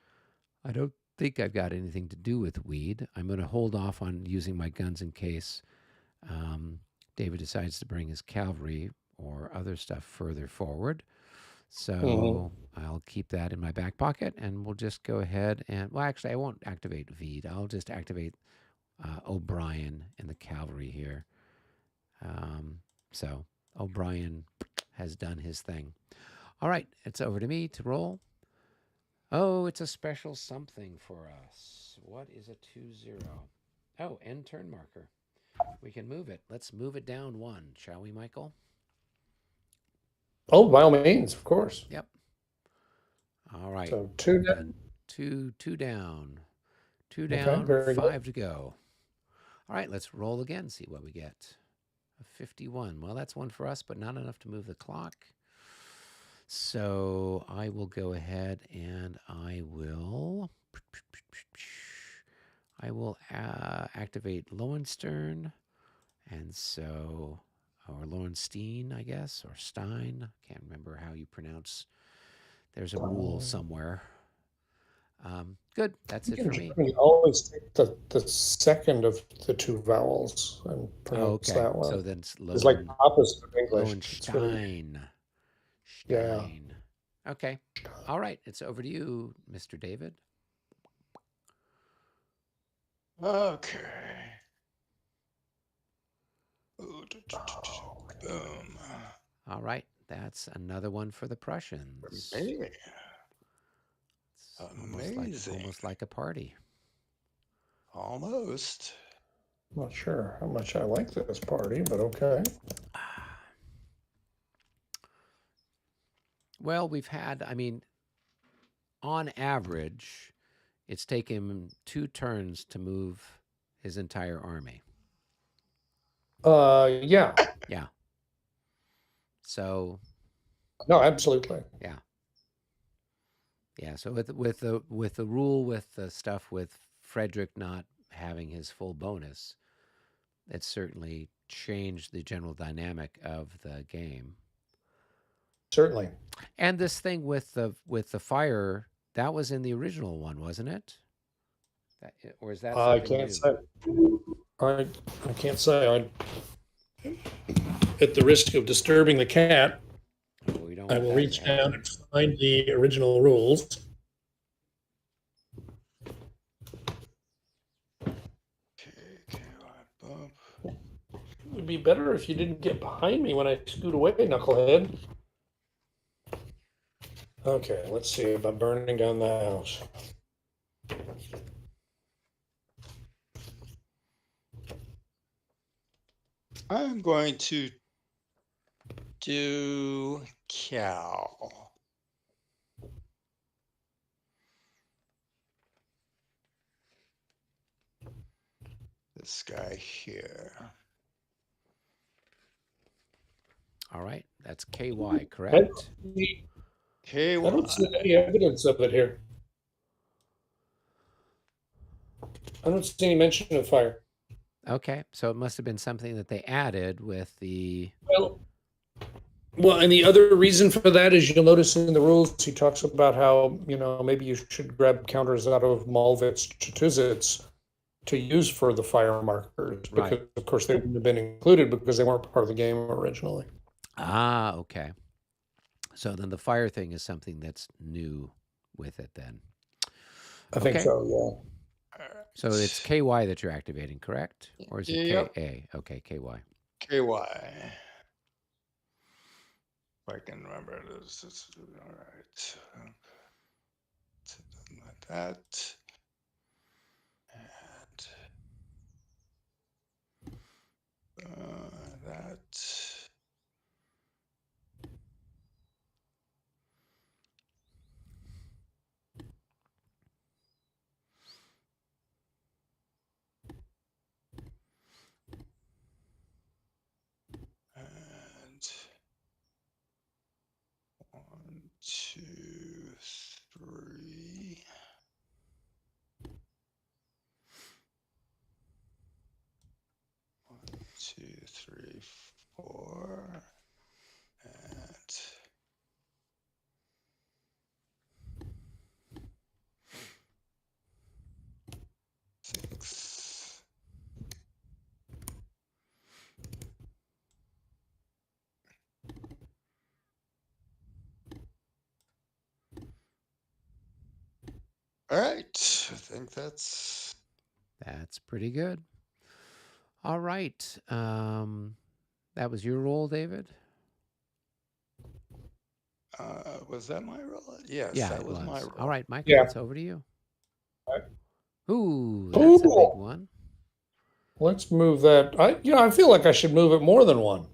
I don't think I've got anything to do with weed. I'm going to hold off on using my guns in case David decides to bring his cavalry or other stuff further forward. So I'll keep that in my back pocket, and we'll just go ahead and, well, actually, I won't activate Veed. I'll just activate O'Brien in the cavalry here. So O'Brien has done his thing. All right, it's over to me to roll. Oh, it's a special something for us. What is a 2-0? Oh, end turn marker. We can move it. Let's move it down one, shall we, Michael? Oh, by all means, of course. Yep. All right. So two. Two down. Two Okay, down, very good. 5 to go. All right, let's roll again, see what we get. A 51. Well, that's one for us, but not enough to move the clock. So I will go ahead and I will activate Lowenstern. And so, or Lowenstein, I guess, or Stein. Can't remember how you pronounce. There's a rule somewhere. Good. That's it for me. You always take the second of the two vowels and pronounce Okay. that one. So then it's It's like opposite of English. It's really, Lowenstein. yeah. Stein. Okay. All right. It's over to you, Mr. David. Okay. Boom. All right. That's another one for the Prussians. Amazing. It's almost like a party. Almost. I'm not sure how much I like this party, but okay. Well, we've had, I mean, on average, it's taken him 2 turns to move his entire army. Yeah. Yeah. So No, absolutely. yeah. Yeah, so with the rule with the stuff with Frederick not having his full bonus, it certainly changed the general dynamic of the game. Certainly. And this thing with the fire, that was in the original one, wasn't it? Or is that I something can't new? say. I I can't say. At the risk of disturbing the cat, Oh, we don't I want will that to reach down happen. and find the original rules. Okay, bump. It would be better if you didn't get behind me when I scoot away, knucklehead. Okay, let's see about burning down the house. I'm going to do cow. This guy here. All right, that's KY, I correct? KY. don't see any evidence of it here. I don't see any mention of fire. Okay, so it must have been something that they added with the. Well, and the other reason for that is you'll notice in the rules he talks about how, maybe you should grab counters out of Malvitz Chetuzits to use for the fire markers, Right. because of course they wouldn't have been included because they weren't part of the game originally. Ah, okay. So then the fire thing is something that's new with it then. I think Okay. so, So it's KY that you're activating, correct? Or is it Yep. KA? Okay, KY. KY. If I can remember this. All right. Something like that. And that. And 1, 2, 3. 1, 2, 3, 4. And 6. All right. I think that's pretty good. All right. That was your roll, David? Was that my roll? Yes, Yeah, that it was my was. roll. All right, Michael, Yeah. it's over to you. Right. Ooh, that's a big Ooh. one. Let's move that. I feel like I should move it more than one.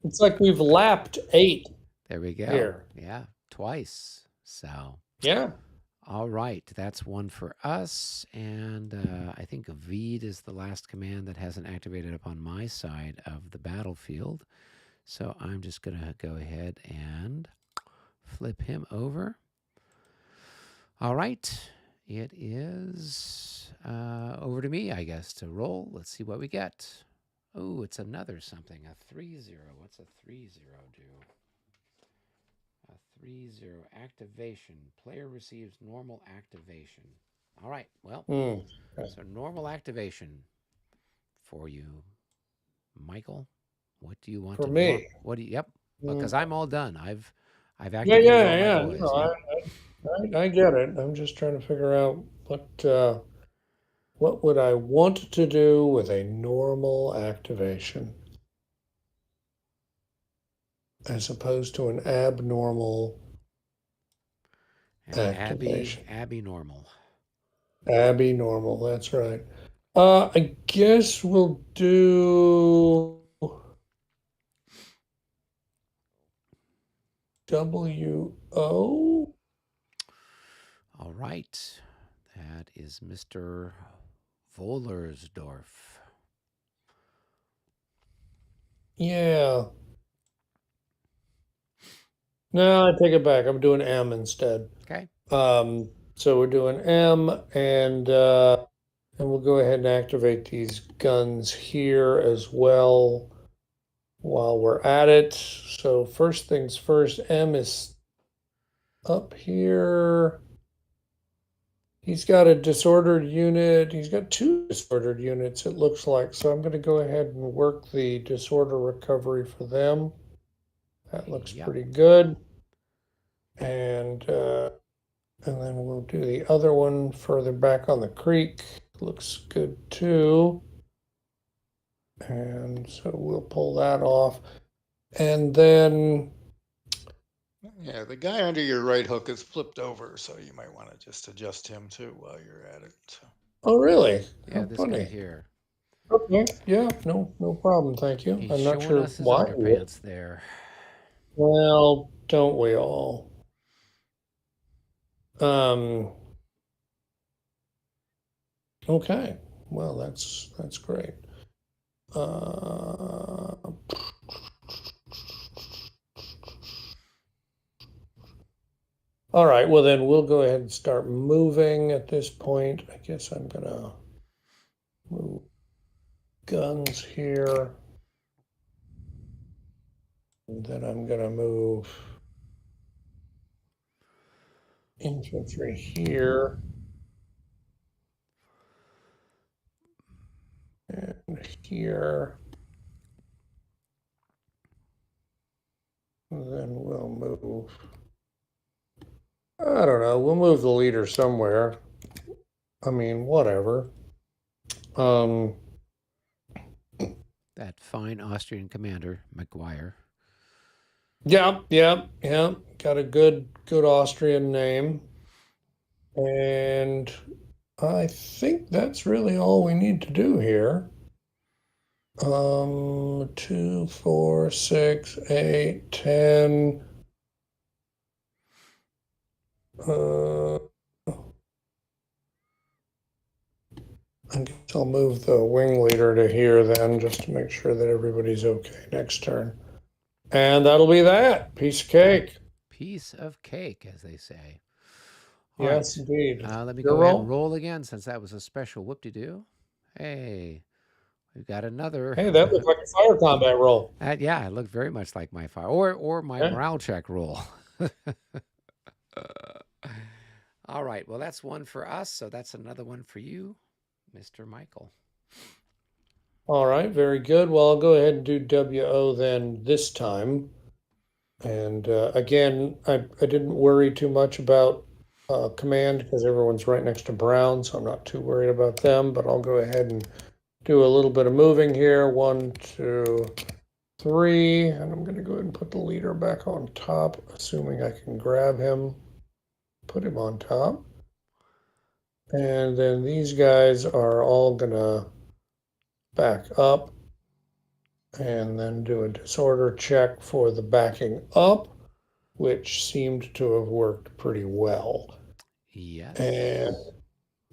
It's like we've lapped 8 There we go. here. Yeah, twice. So, Yeah. all right, that's one for us. And I think Veed is the last command that hasn't activated up on my side of the battlefield. So I'm just going to go ahead and flip him over. All right, it is over to me, I guess, to roll. Let's see what we get. Oh, it's another something, a 3-0. What's a 3-0 do? A 3-0 activation. Player receives normal activation. All right, well, Okay. so normal activation for you, Michael. What do you want For to me. What do you? Yep, Mm. because I'm all done. I've Yeah, activated all my yeah. boys. No, Yep. I get it. I'm just trying to figure out what would I want to do with a normal activation as opposed to an abnormal activation. Abby normal. Abby normal, that's right. I guess we'll do WO. All right, that is Mr. Wollersdorf. Yeah. No, I take it back. I'm doing M instead. Okay. So we're doing M, and we'll go ahead and activate these guns here as well while we're at it. So first things first, M is up here. He's got a disordered unit. He's got two disordered units, it looks like. So I'm going to go ahead and work the disorder recovery for them. That looks Yep. pretty good. And then we'll do the other one further back on the creek. Looks good too. And so we'll pull that off. And then, Yeah, the guy under your right hook is flipped over, so you might want to just adjust him too while you're at it. So. oh, really? Yeah, How this guy funny. here. Okay, yeah, no problem. Thank you. He's I'm not showing sure us his why. underpants there. Well, don't we all? Okay. Well, that's great. All right, well then we'll go ahead and start moving at this point. I guess I'm gonna move guns here. And then I'm gonna move infantry here. And here. And then we'll move, I don't know, we'll move the leader somewhere. I mean, whatever. That fine Austrian commander, McGuire. Yeah. Got a good Austrian name. And I think that's really all we need to do here. 2, 4, 6, 8, 10. I guess I'll move the wing leader to here then, just to make sure that everybody's okay next turn. And that'll be that. Piece of cake. Piece of cake, as they say. Yes, right. indeed. Let me Your go ahead roll? and roll again, since that was a special whoop-de-doo. Hey, we've got another. Hey, that looked like a fire combat roll. Yeah, it looked very much like my fire, or my Yeah. morale check roll. All right, well, that's one for us, so that's another one for you, Mr. Michael. All right, very good. Well, I'll go ahead and do WO then this time. And again, I didn't worry too much about command because everyone's right next to Brown, so I'm not too worried about them. But I'll go ahead and do a little bit of moving here. 1, 2, 3. And I'm going to go ahead and put the leader back on top, assuming I can grab him, put him on top. And then these guys are all going to back up and then do a disorder check for the backing up, which seemed to have worked pretty well. Yes. And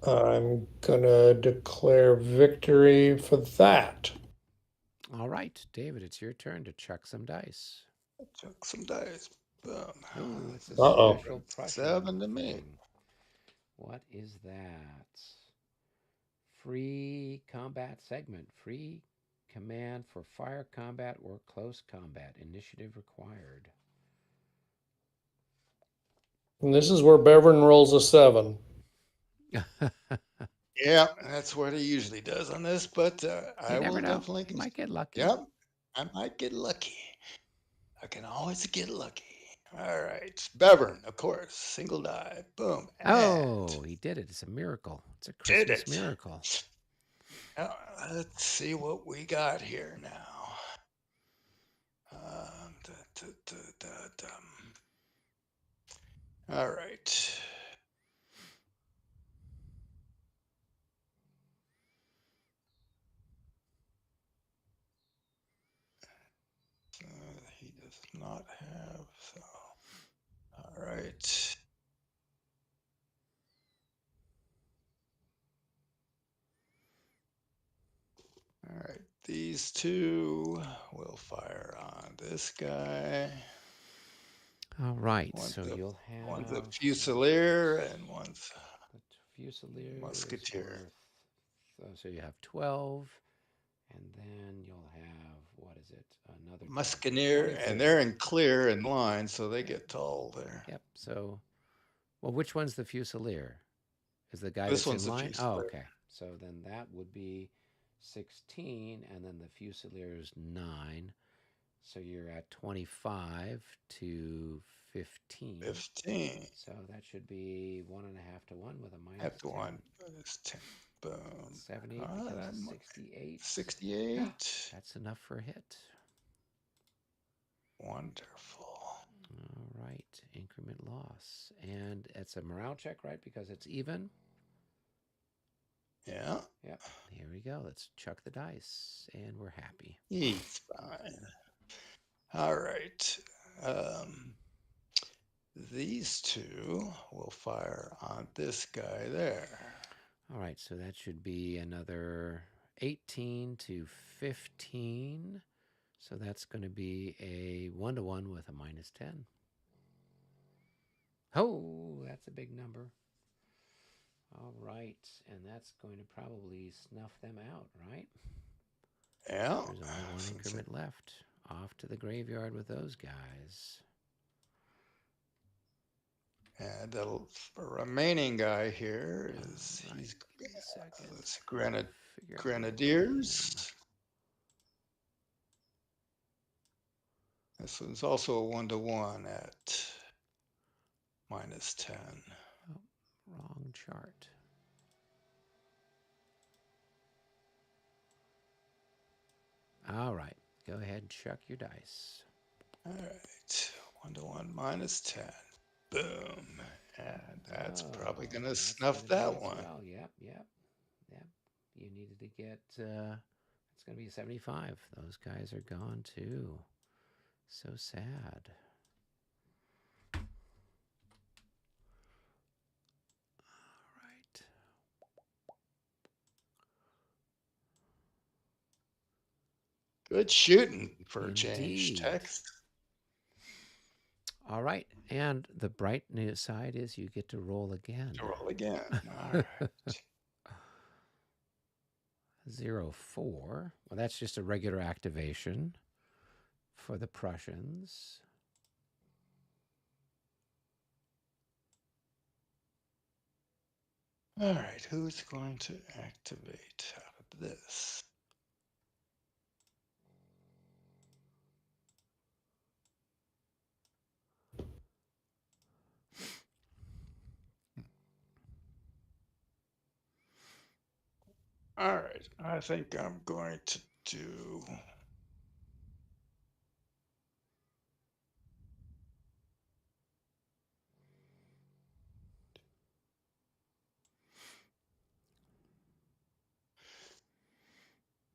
I'm gonna declare victory for that. All right, David, it's your turn to chuck some dice. Chuck some dice. Boom. Oh, it's a Uh-oh. special Prussian 7 to me. thing. What is that? Free combat segment. Free command for fire combat or close combat. Initiative required. And this is where Beverin rolls a 7. Yeah, that's what he usually does on this, but I never will know. definitely. You might get lucky. Yep, I might get lucky. I can always get lucky. All right, Bevern, of course, single die, boom. Oh, he did it. It's a miracle. It's a Christmas miracle. Now, let's see what we got here now. All right. He does not have, so. All right. All right, these two will fire on this guy. All right. One's So a, you'll have one's a Fusilier and one's the Fusilier is Musketeer. worth, so you have 12, and then you'll have, what is it? Another Musketeer, 24. and they're in clear in line, so they get tall there. Yep. So, well, which one's the Fusilier? Is the guy This that's one's in the line? Oh, Fusilier. okay. So then that would be 16, and then the Fusilier is 9. So you're at 25 to 15. 15. So that should be 1.5 to 1 with a minus After 10. 1 is 10. Boom. 78 becomes 68. 68. That's enough for a hit. Wonderful. All right. Increment loss. And it's a morale check, right? Because it's even. Yeah. Yep. Here we go. Let's chuck the dice, and we're happy. He's fine. All right. These two will fire on this guy there. All right. So that should be another 18 to 15. So that's going to be a 1-to-1 with a minus 10. Oh, that's a big number. All right. And that's going to probably snuff them out, right? Yeah. There's only one increment left. Off to the graveyard with those guys. And the remaining guy here is he's Grenadiers. This one's also a 1-to-1 at minus 10. Oh, wrong chart. All right. Go ahead and chuck your dice. All right. 1-to-1 minus 10. Boom. And that's probably going to snuff that one. Well, yep. You needed to get, it's going to be 75. Those guys are gone too. So sad. All right. Good shooting for a change, Tex. All right. And the bright news side is you get to roll again. Roll again. All right. 0-4. Well, that's just a regular activation for the Prussians. All right. Who's going to activate out of this? All right, I think I'm going to do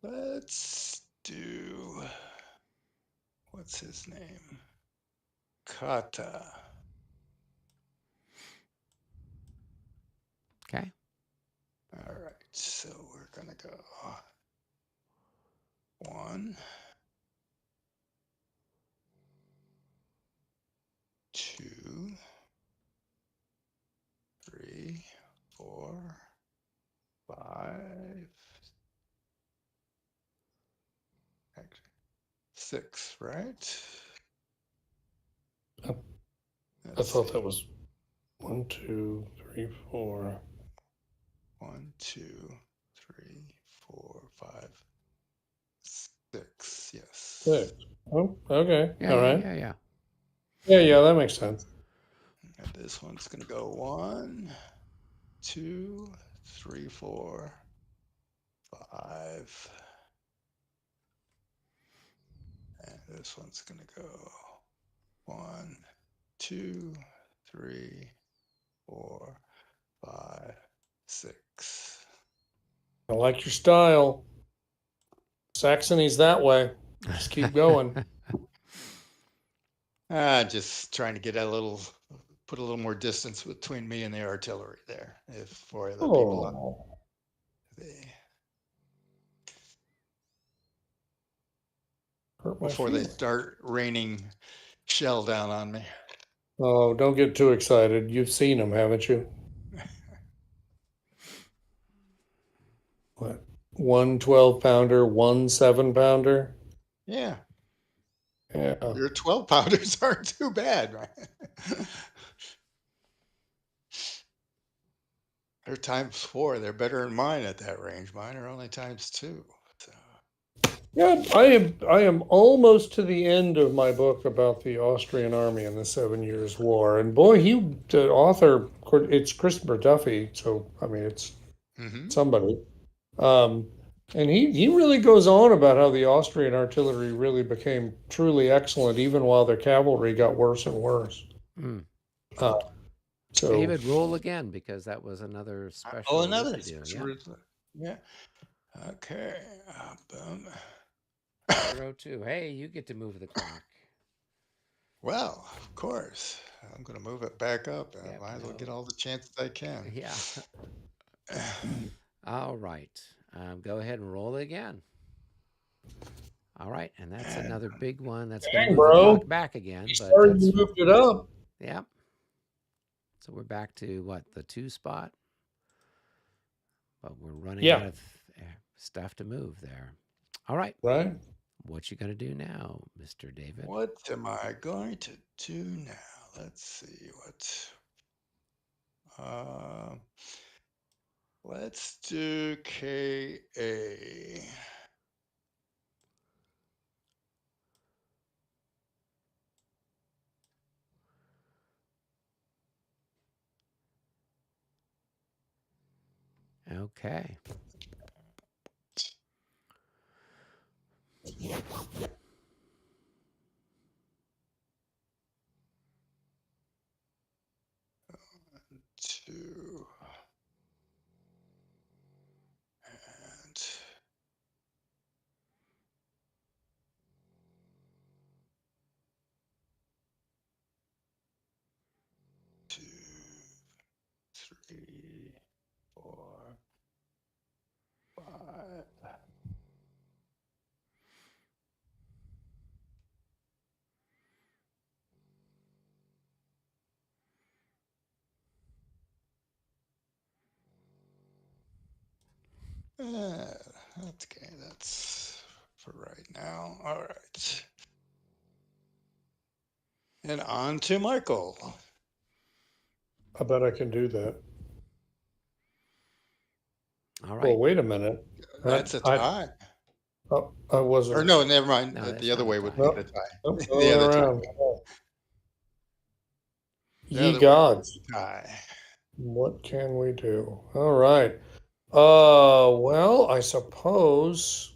let's do what's his name? Kata. Okay. All right, so we're gonna go 1, 2, 3, 4, 5, 6, right? I thought that was 1, 2, 3, 4. 1, 2, 3, 4, 5, 6. Yes. 6. Oh, okay. Yeah, all right. Yeah. That makes sense. And this one's gonna go 1, 2, 3, 4, 5. And this one's gonna go 1, 2, 3, 4, 5, 6. I like your style. Saxony's that way. Just keep going. Just trying to get put a little more distance between me and the artillery there. If for the people on the before they start raining shell down on me. Oh, don't get too excited. You've seen them, haven't you? What? 1 12-pounder, 1 7-pounder? Yeah, Yeah. your 12-pounders aren't too bad, right? They're ×4. They're better than mine at that range. Mine are only ×2. So. Yeah, I am almost to the end of my book about the Austrian army in the 7 Years' War. And boy, the author, it's Christopher Duffy, so I mean it's somebody. And he really goes on about how the Austrian artillery really became truly excellent, even while their cavalry got worse and worse. So David, roll again, because that was another special. another do. special. Yeah. Okay. Boom. 02. Hey, you get to move the clock. Well, of course. I'm going to move it back up. I Yep, might as well no. get all the chances I can. Yeah. All right. Go ahead and roll it again. All right, and that's another big one. That's going to move the clock back again. You But moved it up. Yep. So we're back to what, the 2 spot? But we're running out of stuff to move there. All right. Right. What you going to do now, Mr. David? What am I going to do now? Let's see what. Let's do KA. Okay. Two. And 2, 3, 4, 5. Okay, that's for right now. All right. And on to Michael. I bet I can do that. All right. Well, wait a minute. That's a tie. I wasn't. Or no, never mind. No, the other way would be the tie. The other around. Ye The gods. tie. What can we do? All right. Well, I suppose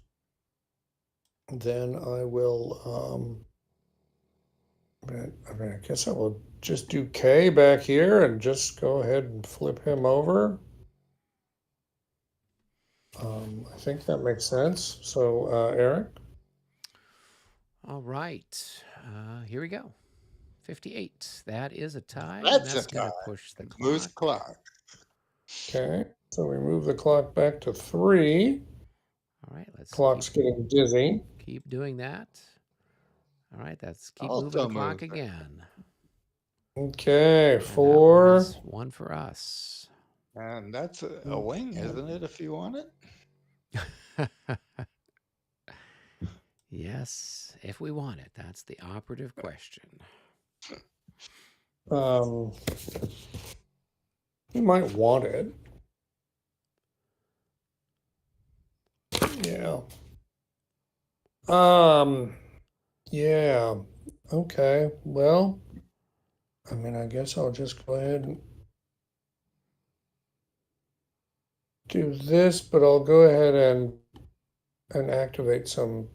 then I will. I guess I will just do K back here and just go ahead and flip him over. I think that makes sense. So, Eric? All right. Here we go. 58. That is a tie. That's and that's a going to tie. push the clock. Moves the clock. Okay. So we move the clock back to 3. All right. Let's Clock's getting dizzy. Keep doing that. All right. That's keep Also moving the clock move. again. Okay. And that 4. one is 1 for us. And that's a wing, isn't it, if you want it? Yes, if we want it. That's the operative question. You might want it. Yeah. Yeah. Okay. Well, I mean, I guess I'll just go ahead and do this, but I'll go ahead and activate some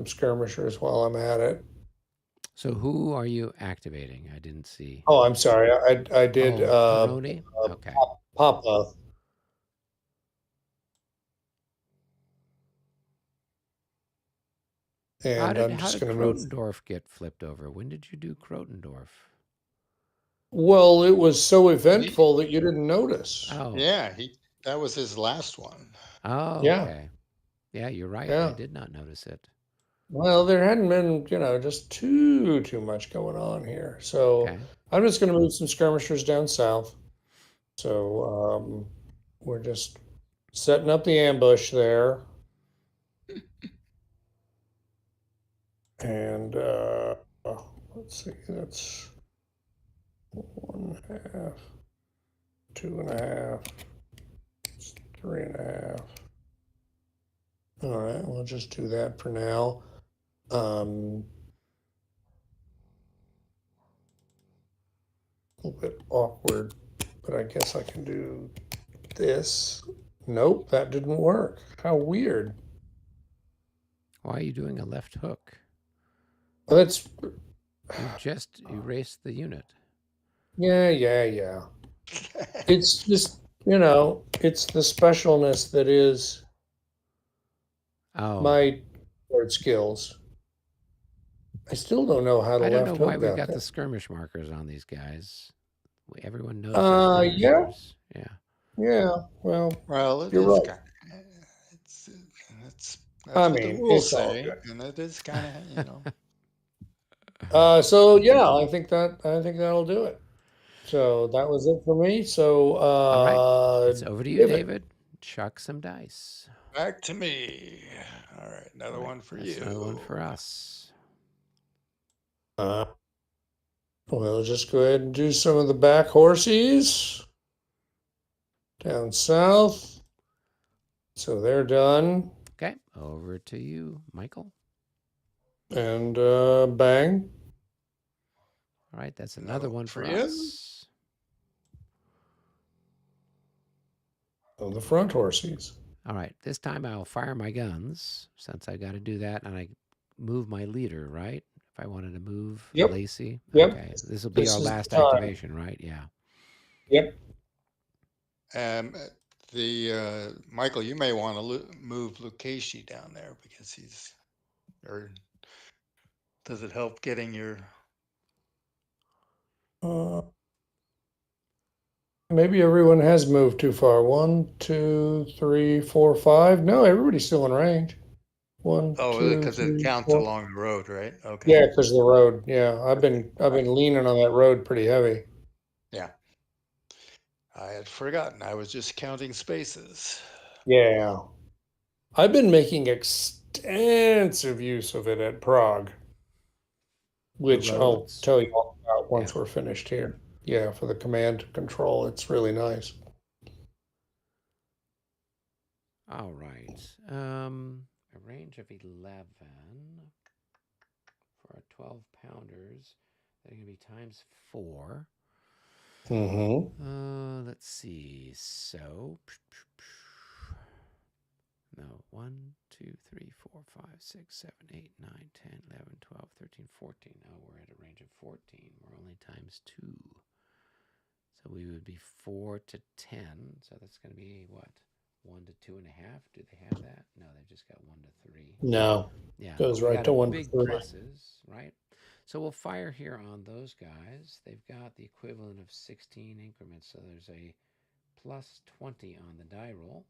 skirmishers while I'm at it. So who are you activating? I didn't see. Oh, I'm sorry. I did Peroni? Okay. Papa. And I'm just going to move. Krotendorf get flipped over? When did you do Krotendorf? Well, it was so eventful that you didn't notice. Oh. Yeah, that was his last one. Oh, Yeah. okay. Yeah, you're right. I Yeah. did not notice it. Well, there hadn't been, just too much going on here. So Okay. I'm just going to move some skirmishers down south. So we're just setting up the ambush there. And let's see, that's 1/2, 2.5, 3.5. All right, we'll just do that for now. A little bit awkward, but I guess I can do this. Nope, that didn't work. How weird. Why are you doing a left hook? Well, that's You've just erased the unit. yeah. It's just, it's the specialness that is Oh, my word skills. I still don't know how to I don't know left why hook we've that got thing. the skirmish markers on these guys. Everyone knows they're Yeah, skirmishers. Yeah. yeah. Well, Well, it you're is right. kind it's it's I that's what the mean, rules it's all say, good. and it is kind of, So yeah, I think that'll do it. So that was it for me. So All right. It's over to you, David. David. Chuck some dice. back to me. All right, another All right. one for That's you. another one for us. Uh, we'll just go ahead and do some of the back horsies down south. So they're done. Okay. Over to you, Michael. And bang. All right. That's another one for you. us. On the front horsies. All right. This time I'll fire my guns since I got to do that, and I move my leader, right? If I wanted to move Yep. Lacey. Yep. Okay. This will be This our is the last time. activation, right? Yeah. Yep. Michael, you may want to move Lukeshi down there because or does it help getting your? Maybe everyone has moved too far. 1, 2, 3, 4, 5. No, everybody's still in range. 1, Oh, 2, because it 3, counts 4. along the road, right? Okay. Yeah, because of the road. Yeah, I've been leaning on that road pretty heavy. Yeah. I had forgotten. I was just counting spaces. Yeah. I've been making extensive use of it at Prague, which I'll roads? tell you all about once Yeah. we're finished here. Yeah, for the command control, it's really nice. All right. A range of 11 for our 12 pounders. They're going to be times 4. Let's see. So, no, 1, 2, 3, 4, 5, 6, 7, 8, 9, 10, 11, 12, 13, 14. Oh, we're at a range of 14. We're only times 2. So we would be 4 to 10. So that's going to be what? 1 to 2.5. Do they have that? No, they've just got 1 to 3. No, Yeah, goes but we right got to 1 to big 3. pluses, right? So we'll fire here on those guys. They've got the equivalent of 16 increments, so there's a plus 20 on the die roll.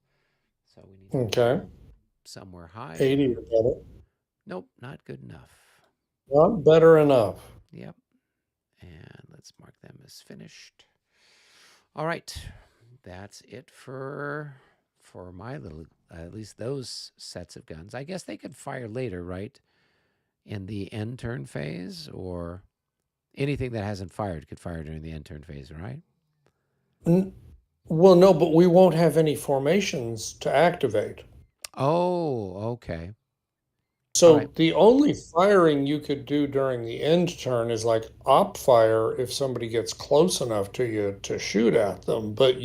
So we need to roll somewhere higher. 80 or better. Nope, not good enough. Not better enough. Yep. And let's mark them as finished. All right, that's it for my little, at least those sets of guns. I guess they could fire later, right? In the end turn phase, or anything that hasn't fired could fire during the end turn phase, right? Well, no, but we won't have any formations to activate. Oh, okay. So right. the only firing you could do during the end turn is like op fire if somebody gets close enough to you to shoot at them. But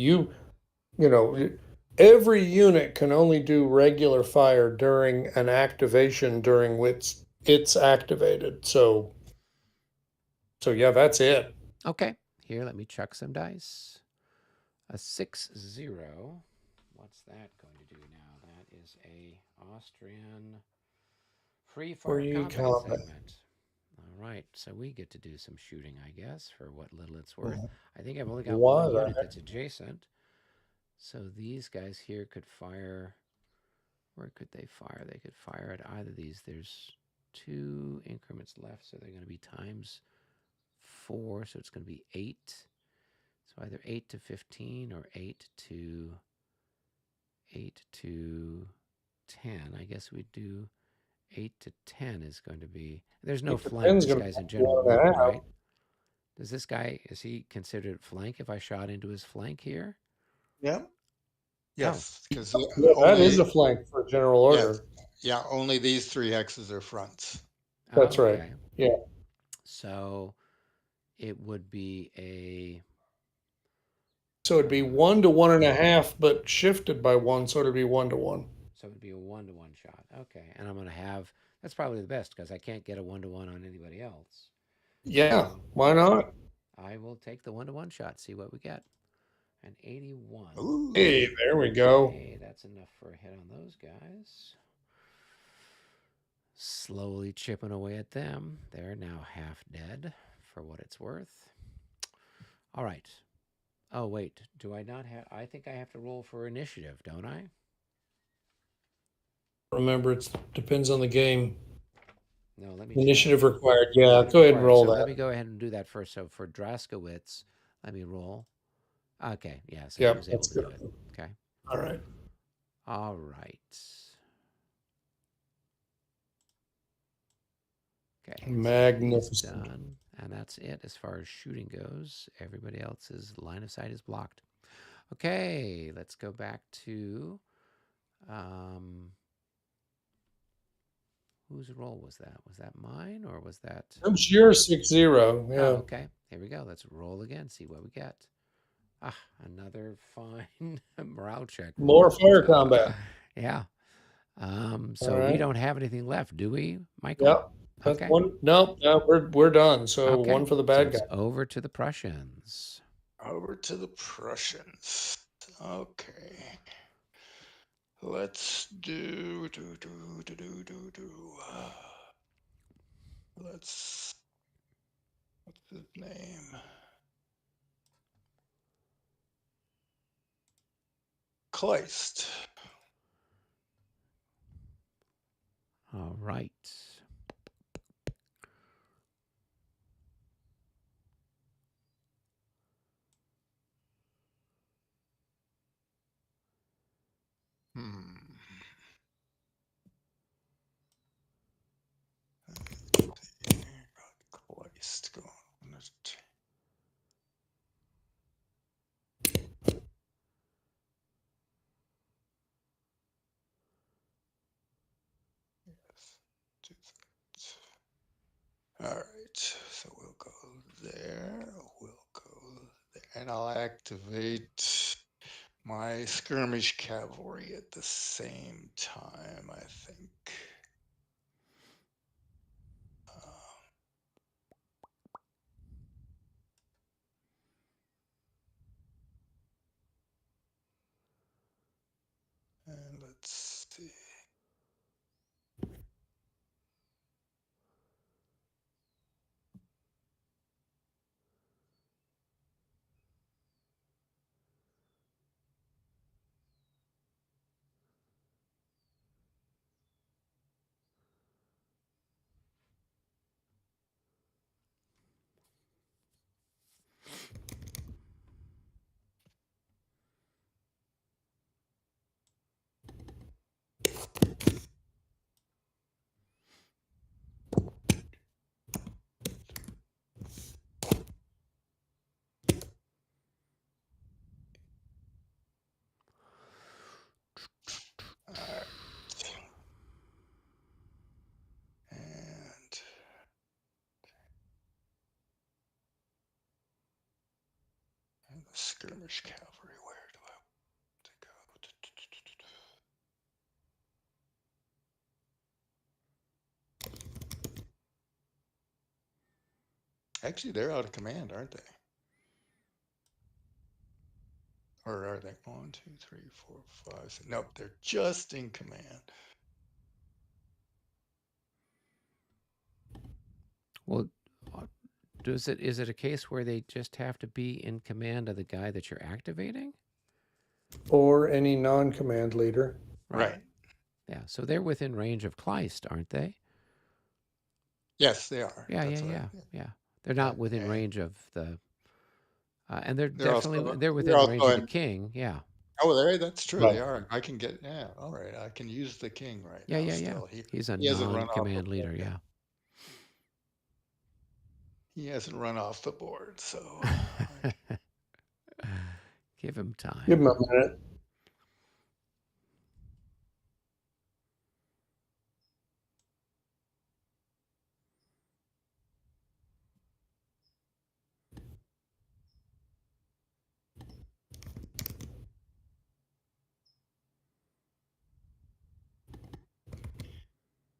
every unit can only do regular fire during an activation during which it's activated. So yeah, that's it. Okay. Here, let me chuck some dice. A 6-0. What's that going to do now? That is a Austrian free fire combat segment. All right, so we get to do some shooting, I guess, for what little it's worth. I think I've only got one unit that's adjacent. So these guys here could fire Where could they fire? They could fire at either of these. There's 2 increments left, so they're going to be times 4, so it's going to be 8. So either 8 to 15 or 8 to 10. I guess we'd do 8 to 10 is going to be. There's no 8 to flank. 10's This gonna guy's be in general 1.5. movement, right? Does this guy, is he considered flank if I shot into his flank here? Yeah. Yes, because Yeah, that is a flank for general order. yeah, only these 3 hexes are fronts. That's right. Okay. Yeah. So it would be a. So it'd be 1 to 1.5, but shifted by 1, so it'd be 1 to 1. So it'd be a 1-to-1 shot. Okay. And I'm going to have, that's probably the best because I can't get a 1-to-1 on anybody else. Yeah, So why not? I will take the 1-to-1 shot, see what we get. An 81. Ooh. Hey, there we go. Hey, that's enough for a hit on those guys. Slowly chipping away at them. They're now half dead for what it's worth. All right. Oh, wait. Do I not have? I think I have to roll for initiative, don't I? Remember, it depends on the game. No, let me Initiative check. required. Yeah, go ahead and roll so that. let me go ahead and do that first. So for Draskowitz, let me roll. Okay, yeah, so Yeah, he was able that's to do good. it. Okay. All right. All right. Okay. so he's Magnificent. done. And that's it as far as shooting goes. Everybody else's line of sight is blocked. Okay, let's go back to whose roll was that? Was that mine or was that? I'm sure 6-0. Yeah. Oh, okay. Here we go. Let's roll again, see what we get. Ah, another fine morale check. More fire combat. Yeah. So All we right. don't have anything left, do we, Michael? Yep. That's Okay. one. No, we're done. So Okay. one for the So bad it's guy. over to the Prussians. Over to the Prussians. Okay. Let's do. Let's. What's his name? Kleist. All right. Kleist going on it. All right, so we'll go there. We'll go there, and I'll activate my skirmish cavalry at the same time, I think. And let's see. All right. And the skirmish cavalry, where do I want to go? Actually, they're out of command, aren't they? Or are they 1, 2, 3, 4, 5, 6? Nope, they're just in command. Well, is it a case where they just have to be in command of the guy that you're activating? Or any non-command leader. Right. Yeah, so they're within range of Kleist, aren't they? Yes, they are. Yeah, That's yeah, what yeah, yeah. They're not and, within and range of the, and they're they're also definitely they're within range also of the in. king. Yeah, Oh, that's true. Right. They are. I can get. Yeah. All right. I can use the king right yeah, now. yeah, yeah. Still, He's a he hasn't run off the non-command board leader. yet. Yeah. He hasn't run off the board. So Give him Give time. him a minute.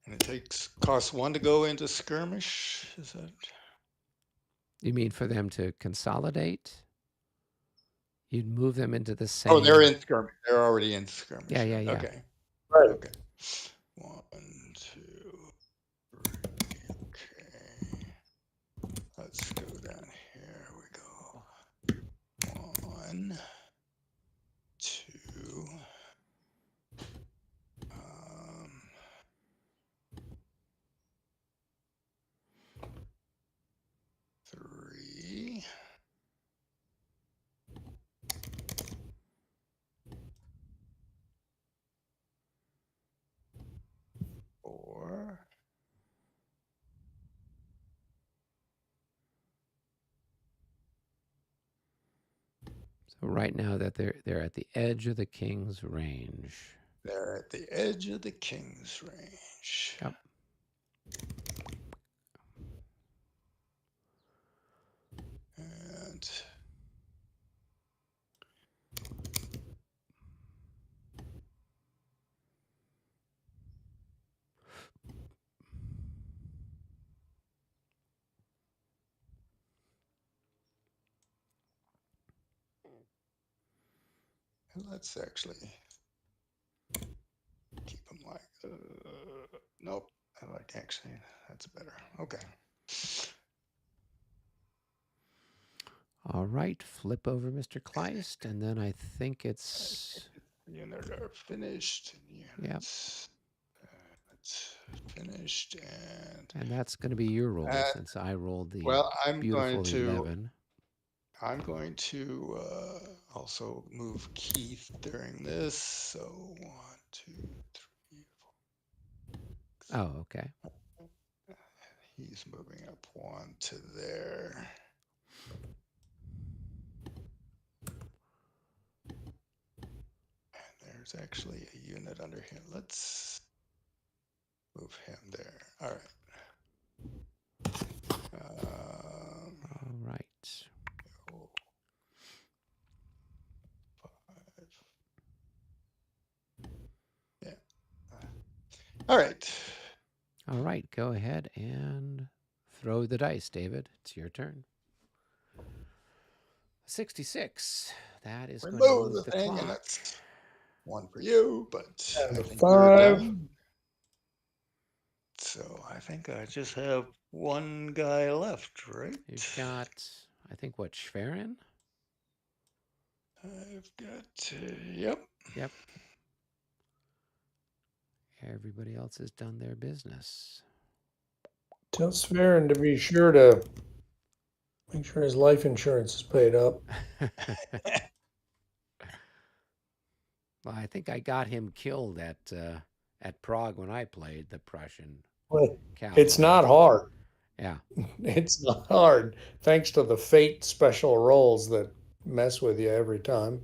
and it costs 1 to go into skirmish. Is that? You mean for them to consolidate? You'd move them into the same. Oh, they're in skirmish. They're already in skirmish. Yeah, yeah, yeah. Okay. Right. Okay. 1, 2, 3. Okay. Let's go down here. We go. 1, 2. 3. 4. So right now that they're at the edge of the king's range. They're at the edge of the king's range. Yep. And let's actually keep them like, nope. I like actually, that's better. Okay. All right, flip over Mr. Kleist, and then I think it's. Unit are finished. Units. It's finished And that's going to be your roll since I rolled the beautiful 11. I'm going to also move Keith during this. So 1, 2, 3, 4. Oh, okay. He's moving up 1 to there. And there's actually a unit under him. Let's move him there. All right. All right. 5. Yeah. All right. All right, go ahead and throw the dice, David. It's your turn. 66. That is going to Remove move the the thing, and clock. that's 1 for you, but And I a think you're 5. down. So I think I just have 1 guy left, right? You've got, I think, what, Schwerin? I've got, yep. Yep. Everybody else has done their business. Tell Sverin to be sure to make sure his life insurance is paid up. Well, I think I got him killed at Prague when I played the Prussian Well, cavalry. it's not hard. Yeah. It's not hard, thanks to the fate special rolls that mess with you every time.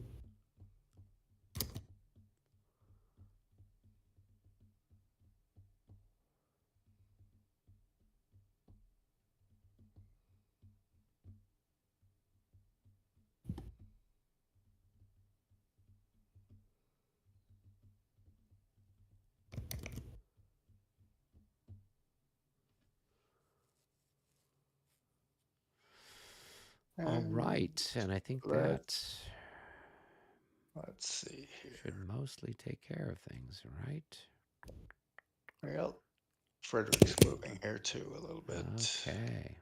All right, and I think that Let's see here. should mostly take care of things, right? Well, Frederick's moving here too a little bit. Okay.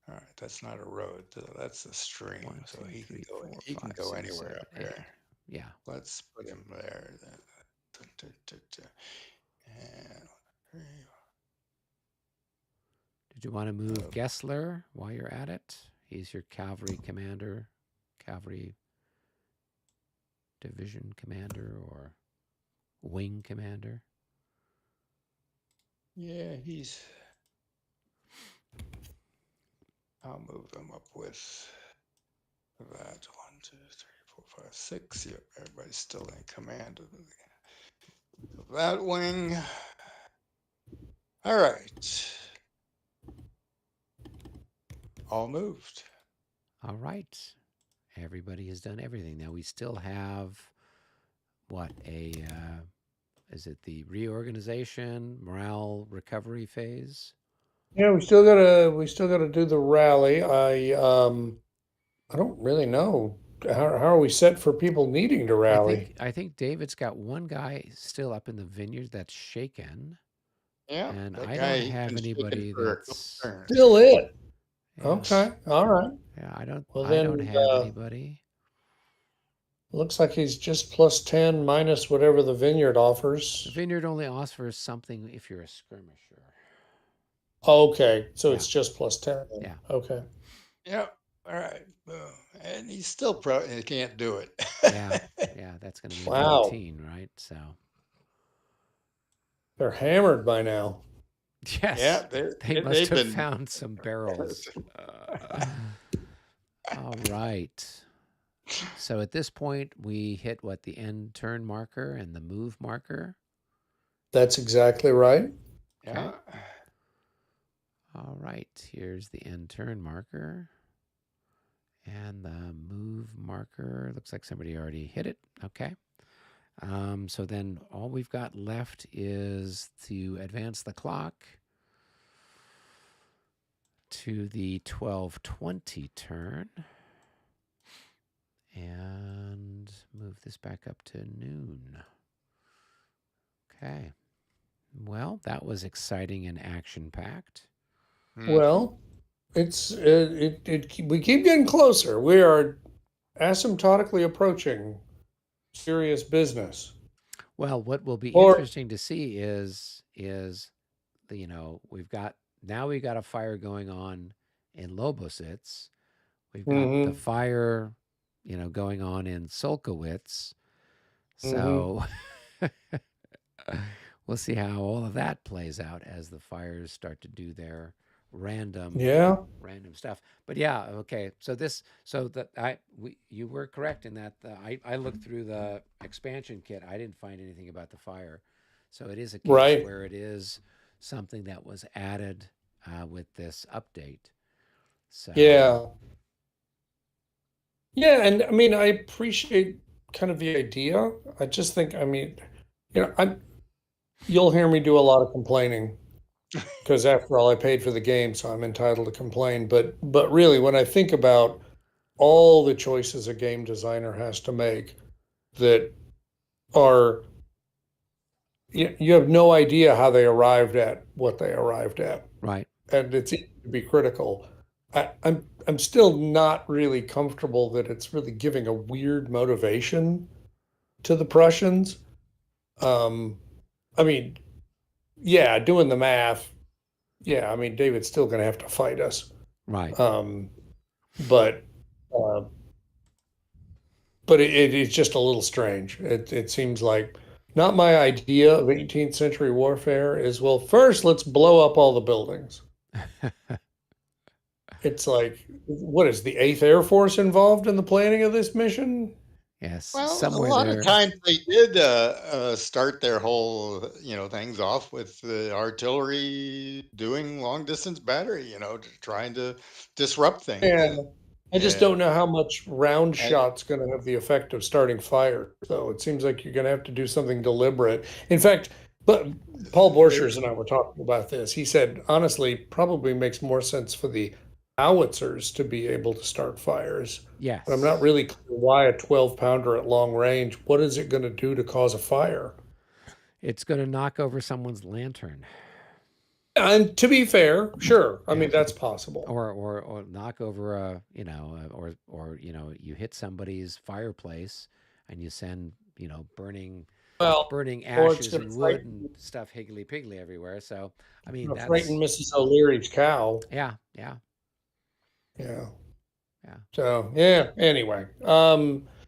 All right, that's not a road. That's a stream, 1, so 2, he can 3, go. 4, He can 5, go 6, anywhere 7, up 8. here. Yeah. Let's put him there. And Did you want to move Gessler while you're at it? He's your cavalry commander, cavalry division commander, or wing commander. yeah, I'll move them up with that. 1, 2, 3, 4, 5, 6. Yep, everybody's still in command of that wing. All right. All moved. All right. Everybody has done everything. Now we still have what is it the reorganization, morale recovery phase? Yeah, we still gotta do the rally. I don't really know. How are we set for people needing to rally? I think David's got one guy still up in the vineyard that's shaken, Yeah, and that I guy, don't he's have been shaking anybody for a couple that's turns. Still it. yeah, Okay, all right. yeah. Well I don't then, have anybody. looks like he's just plus 10 minus whatever the vineyard The offers. vineyard only offers something if you're a skirmisher. Okay, so Yeah. it's just plus 10 then. Yeah. Okay. Yep. All right. And he's still he can't do it. Yeah, yeah. That's going to be a Wow. 19, right? So They're hammered by now. yes, Yeah, they must they've have been. found some barrels. All right. So at this point, we hit what, the end turn marker and the move marker. That's exactly right. Yeah. All right. Here's the end turn marker. And the move marker. Looks like somebody already hit it. Okay. So then all we've got left is to advance the clock to the 12:20 turn and move this back up to noon. Okay. Well, that was exciting and action-packed. Well, we keep getting closer. We are asymptotically approaching serious business. Well, what will be interesting to see is we've got a fire going on in Lobositz. We've got the fire, going on in Solkowitz. So we'll see how all of that plays out as the fires start to do their random stuff. But yeah, okay. You were correct in that I looked through the expansion kit. I didn't find anything about the fire. So it is a case where it is something that was added with this update. So yeah, and I mean, I appreciate kind of the idea. I just think, I mean, you'll hear me do a lot of complaining because after all, I paid for the game, so I'm entitled to complain. But really, when I think about all the choices a game designer has to make that are, you have no idea how they arrived at what they arrived at. Right. And it's easy to be critical. I'm still not really comfortable that it's really giving a weird motivation to the Prussians. I mean, yeah, doing the math, yeah, I mean, David's still going to have to fight us. Right. But it's just a little strange. It seems like not my idea of 18th century warfare is, well, first let's blow up all the buildings. It's like, what is the 8th Air Force involved in the planning of this mission? Yes, Well, somewhere a lot there. of times they did start their whole, things off with the artillery doing long distance battery, trying to disrupt things. Yeah. I just don't know how much round shot's going to have the effect of starting fire. So it seems like you're going to have to do something deliberate. In fact, but Paul Borchers and I were talking about this. He said, honestly, probably makes more sense for the howitzers to be able to start fires. Yes. But I'm not really clear why a 12-pounder at long range. What is it going to do to cause a fire? It's going to knock over someone's lantern. And to be fair, sure. I mean, that's possible. Or knock over you hit somebody's fireplace. and you send, burning Well, burning or it's ashes going to and wood and frighten, stuff higgly piggly everywhere. So I mean gonna frighten that's Mrs. O'Leary's cow. yeah, yeah, Yeah. yeah. So yeah. Anyway, But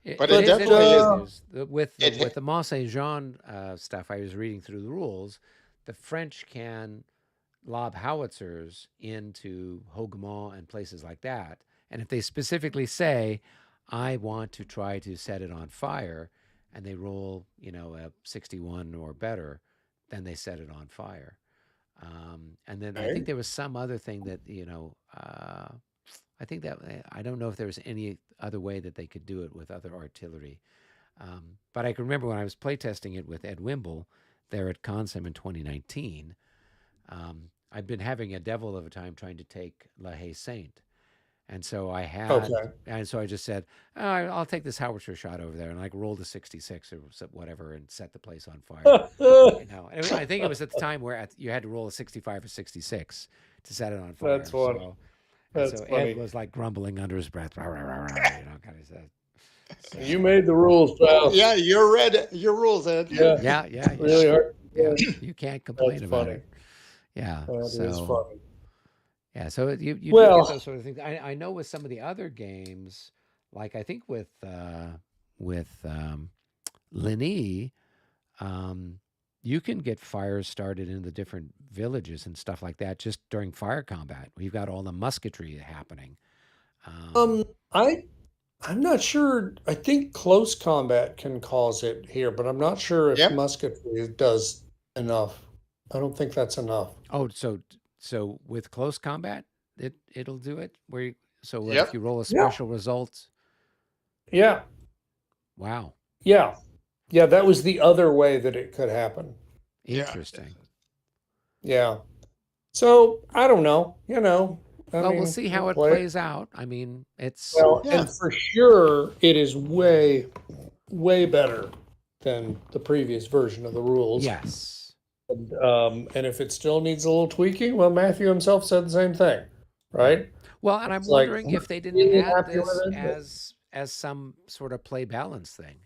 It it is but definitely interesting. There's with it the Mont Saint Jean stuff. I was reading through the rules. The French can lob howitzers into Hougoumont and places like that. And if they specifically say, I want to try to set it on fire, and they roll, a 61 or better, then they set it on fire. And then I think okay. there was some other thing that, I think that I don't know if there was any other way that they could do it with other artillery. But I can remember when I was playtesting it with Ed Wimble there at Consim in 2019. I've been having a devil of a time trying to take La Haye Sainte. And so Okay. I just said, oh, I'll take this howitzer shot over there. And I rolled a 66 or whatever and set the place on fire. And I think it was at the time where you had to roll a 65 or 66 to set it on fire. That's funny. That's So Ed funny. was like grumbling under his breath, kind of said. So, You made the rules, pal. yeah, you read your rules, Ed. Yeah. yeah. Really hard. Yeah. You can't complain That's about funny. it. Yeah. That is So, funny. yeah. So you do get Well, those sort of things. I know with some of the other games, like I think with Linny, you can get fires started in the different villages and stuff like that just during fire combat. We've got all the musketry happening. Um, um, I I'm not sure. I think close combat can cause it here, but I'm not sure if Yep, musketry does enough. I don't think that's enough. oh, so with close combat, it'll do it. So what if yep. you roll a Yeah. special result? Yeah. Wow, Yeah. Yeah. That was the other way that it could happen. Yeah. interesting. Yeah. So I don't know. I Well, we'll mean, see we'll how it play it. plays out. I mean, it's Well, Yeah. and for sure, it is way, way better than the previous version of the rules. yes. And if it still needs a little tweaking, well, Matthew himself said the same thing, right? Well, and I'm It's like, wondering I'm not if they didn't really add happy with this it, but as some sort of play balance thing,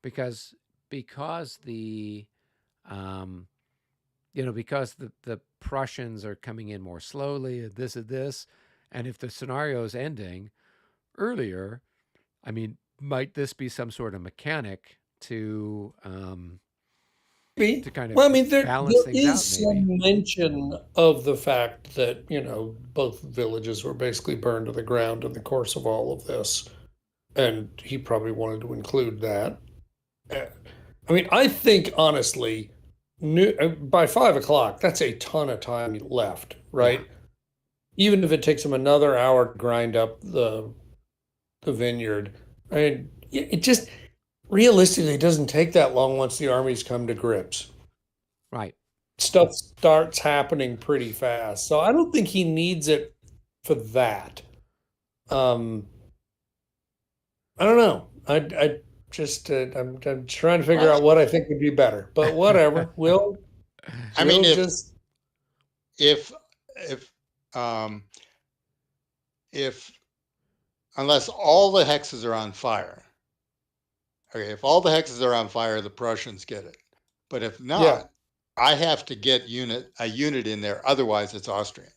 because because the um, because the Prussians are coming in more slowly, and this, and if the scenario is ending earlier, I mean, might this be some sort of mechanic maybe. to kind of Well, I mean, balance there things out, is maybe? some mention of the fact that, both villages were basically burned to the ground in the course of all of this. And he probably wanted to include that. Uh, I mean, I think honestly, by 5 o'clock, that's a ton of time left, Yeah, right? Even if it takes him another hour to grind up the vineyard, I mean, it just realistically doesn't take that long once the armies come to grips. right. Stuff starts happening pretty fast, so I don't think he needs it for that. Um, I don't know. I just I'm trying to figure Well, out what I think would be better, but whatever. I mean, We'll just if if um if unless all the hexes are on fire, okay, if all the hexes are on fire, the Prussians get it. But if yeah. not, I have to get a unit in there. Otherwise, it's Austrian.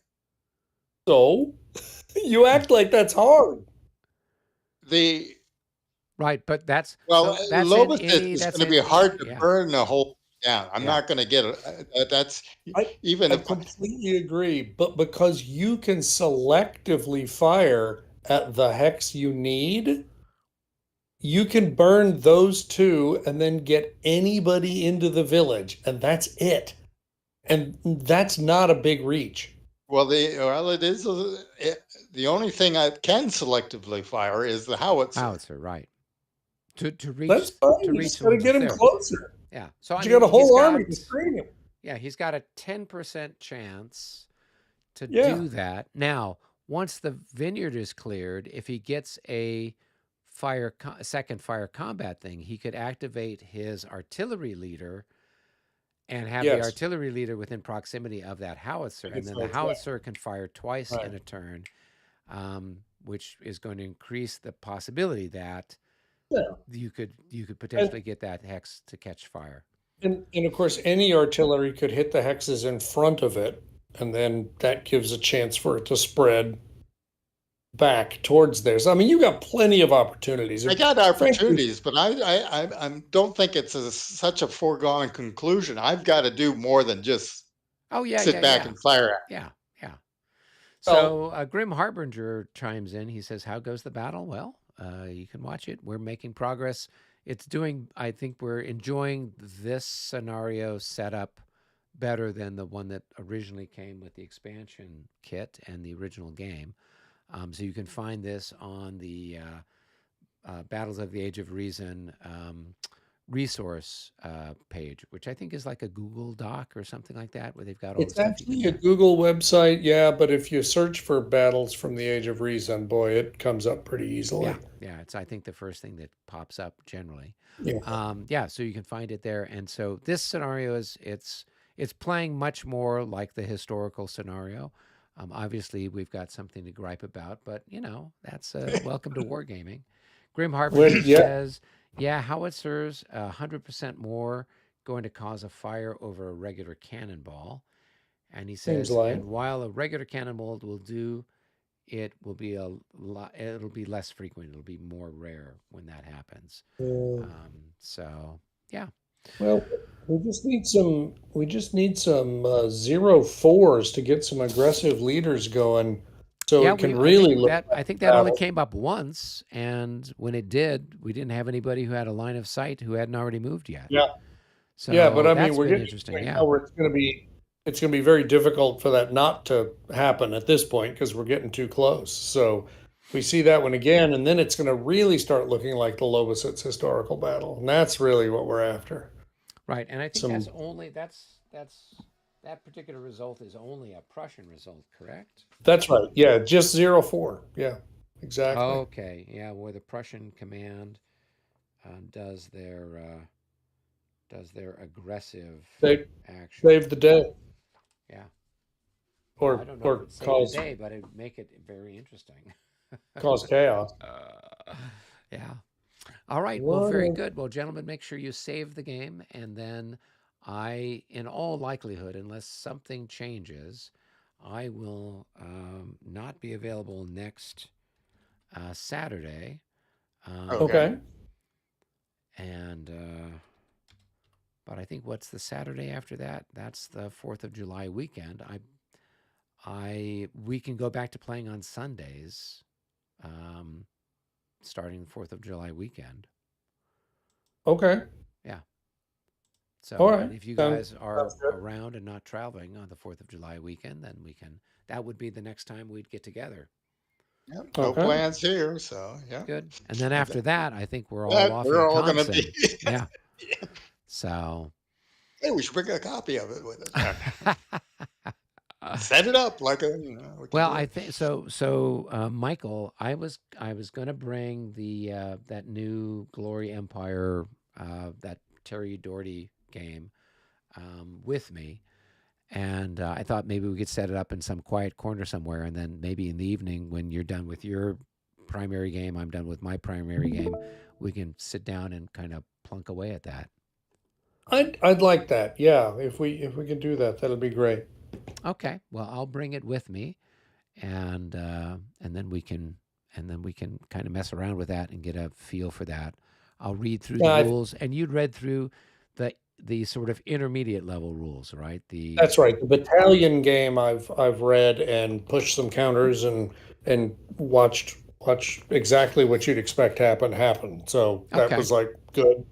So you act like that's hard. The Right, but that's Well, so that's in Lobositz any is that's going to be in hard to yeah, burn the whole thing down. I'm yeah. not going to get it. That's I even I if completely agree, but because you can selectively fire at the hex you need, you can burn those two and then get anybody into the village, and that's it. And that's not a big reach. it is the only thing I can selectively fire is the howitzer. Howitzer, right. To That's reach fine. to You reach just the got to ones get that's him there. closer. Yeah. So I But you got mean, a whole army to screen him. he's got a 10% chance to Yeah. do that. Now, once the vineyard is cleared, if he gets a second fire combat thing, he could activate his artillery leader and have the Yes. artillery leader within proximity of that howitzer, I and guess then the that's right. howitzer can fire twice Right. in a turn, which is going to increase the possibility that Yeah. you could potentially get that hex to catch fire. And of course, any artillery could hit the hexes in front of it, and then that gives a chance for it to spread back towards theirs. I mean, you got plenty of opportunities. I got Frankly, opportunities, but I don't think it's such a foregone conclusion. I've got to do more than just Oh yeah, sit yeah, back yeah, and fire at. yeah, yeah. well, So Grim Harbinger chimes in. He says, "How goes the battle?" Well, you can watch it. We're making progress. It's doing. I think we're enjoying this scenario setup better than the one that originally came with the expansion kit and the original game. So you can find this on the Battles of the Age of Reason resource page, which I think is like a Google Doc or something like that, where they've got all the it's stuff you actually can a do. Google website, yeah, but if you search for battles from the Age of Reason, boy, it comes up pretty easily. Yeah, yeah. It's I think the first thing that pops up generally. Yeah. Yeah, so you can find it there. And so this scenario is it's playing much more like the historical scenario. Obviously, we've got something to gripe about, but that's welcome to wargaming. Grim Well, Harbinger yeah, says, "Yeah, howitzers, 100% more going to cause a fire over a regular cannonball." And he seems says, like. "And while a regular cannonball will do, it will be a lot. It'll be less frequent. It'll be more rare when that happens." So yeah, Well, we just need some 0-4s to get some aggressive leaders going, so yeah. it can I think really look like a that only battle. came up once, and when it did, we didn't have anybody who had a line of sight who hadn't already moved yet. Yeah, yeah, but So I mean, that's we're been getting to the interesting. point Yeah. now where it's going to be very difficult for that not to happen at this point because we're getting too close. So we see that one again, and then it's going to really start looking like the Lobositz historical battle, and that's really what we're after. Right, and I think Some that particular result is only a Prussian result, correct? That's right. Yeah, just 0-4. Yeah, exactly. Okay, yeah, where the Prussian command does their aggressive They action. save the day, Yeah. Well, I or don't know if or it'd save the cause day, but it'd make it very interesting. cause chaos. Yeah. All right. Well, What very a good. Well, gentlemen, make sure you save the game, and then in all likelihood, unless something changes, I will not be available next Saturday. Okay. okay. And but I think what's the Saturday after that? That's the 4th of July weekend. We can go back to playing on Sundays, starting the 4th of July weekend. Okay. Yeah. So, All but right. if you Sounds guys are sounds good. around and not traveling on the 4th of July weekend, then that would be the next time we'd get together. Yep. No Okay. plans here, so yeah. Good. And then after that, I think we're all That off in we're all going to be. Wisconsin. Yeah. So, Hey, we should bring a copy of it with us. Set it up like we can well, do I it. think so. Michael, I was going to bring the that new Glory Empire, that Terry Doherty game, with me, and I thought maybe we could set it up in some quiet corner somewhere, and then maybe in the evening when you're done with your primary game, I'm done with my primary game, we can sit down and kind of plunk away at that. I'd like that. Yeah, if we can do that, that'll be great. Okay, well, I'll bring it with me, and then we can kind of mess around with that and get a feel for that. I'll read through the Yeah, rules, and you'd read through the sort of intermediate level rules, right? that's right. The battalion game I've read and pushed some counters and watch exactly what you'd expect happen. So that Okay, was like good.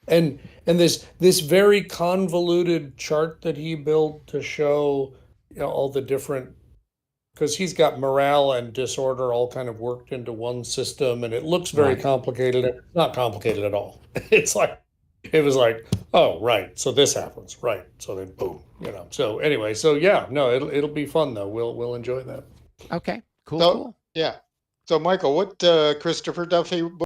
And this very convoluted chart that he built to show, all the different, because he's got morale and disorder all kind of worked into one system, and it looks very right. complicated. And it's not complicated at all. It's like it was like, oh right, so this happens, right? So then boom. So anyway, so yeah, no, it'll be fun though. We'll enjoy that. Okay, cool, So cool. yeah. So Michael, what Christopher Duffy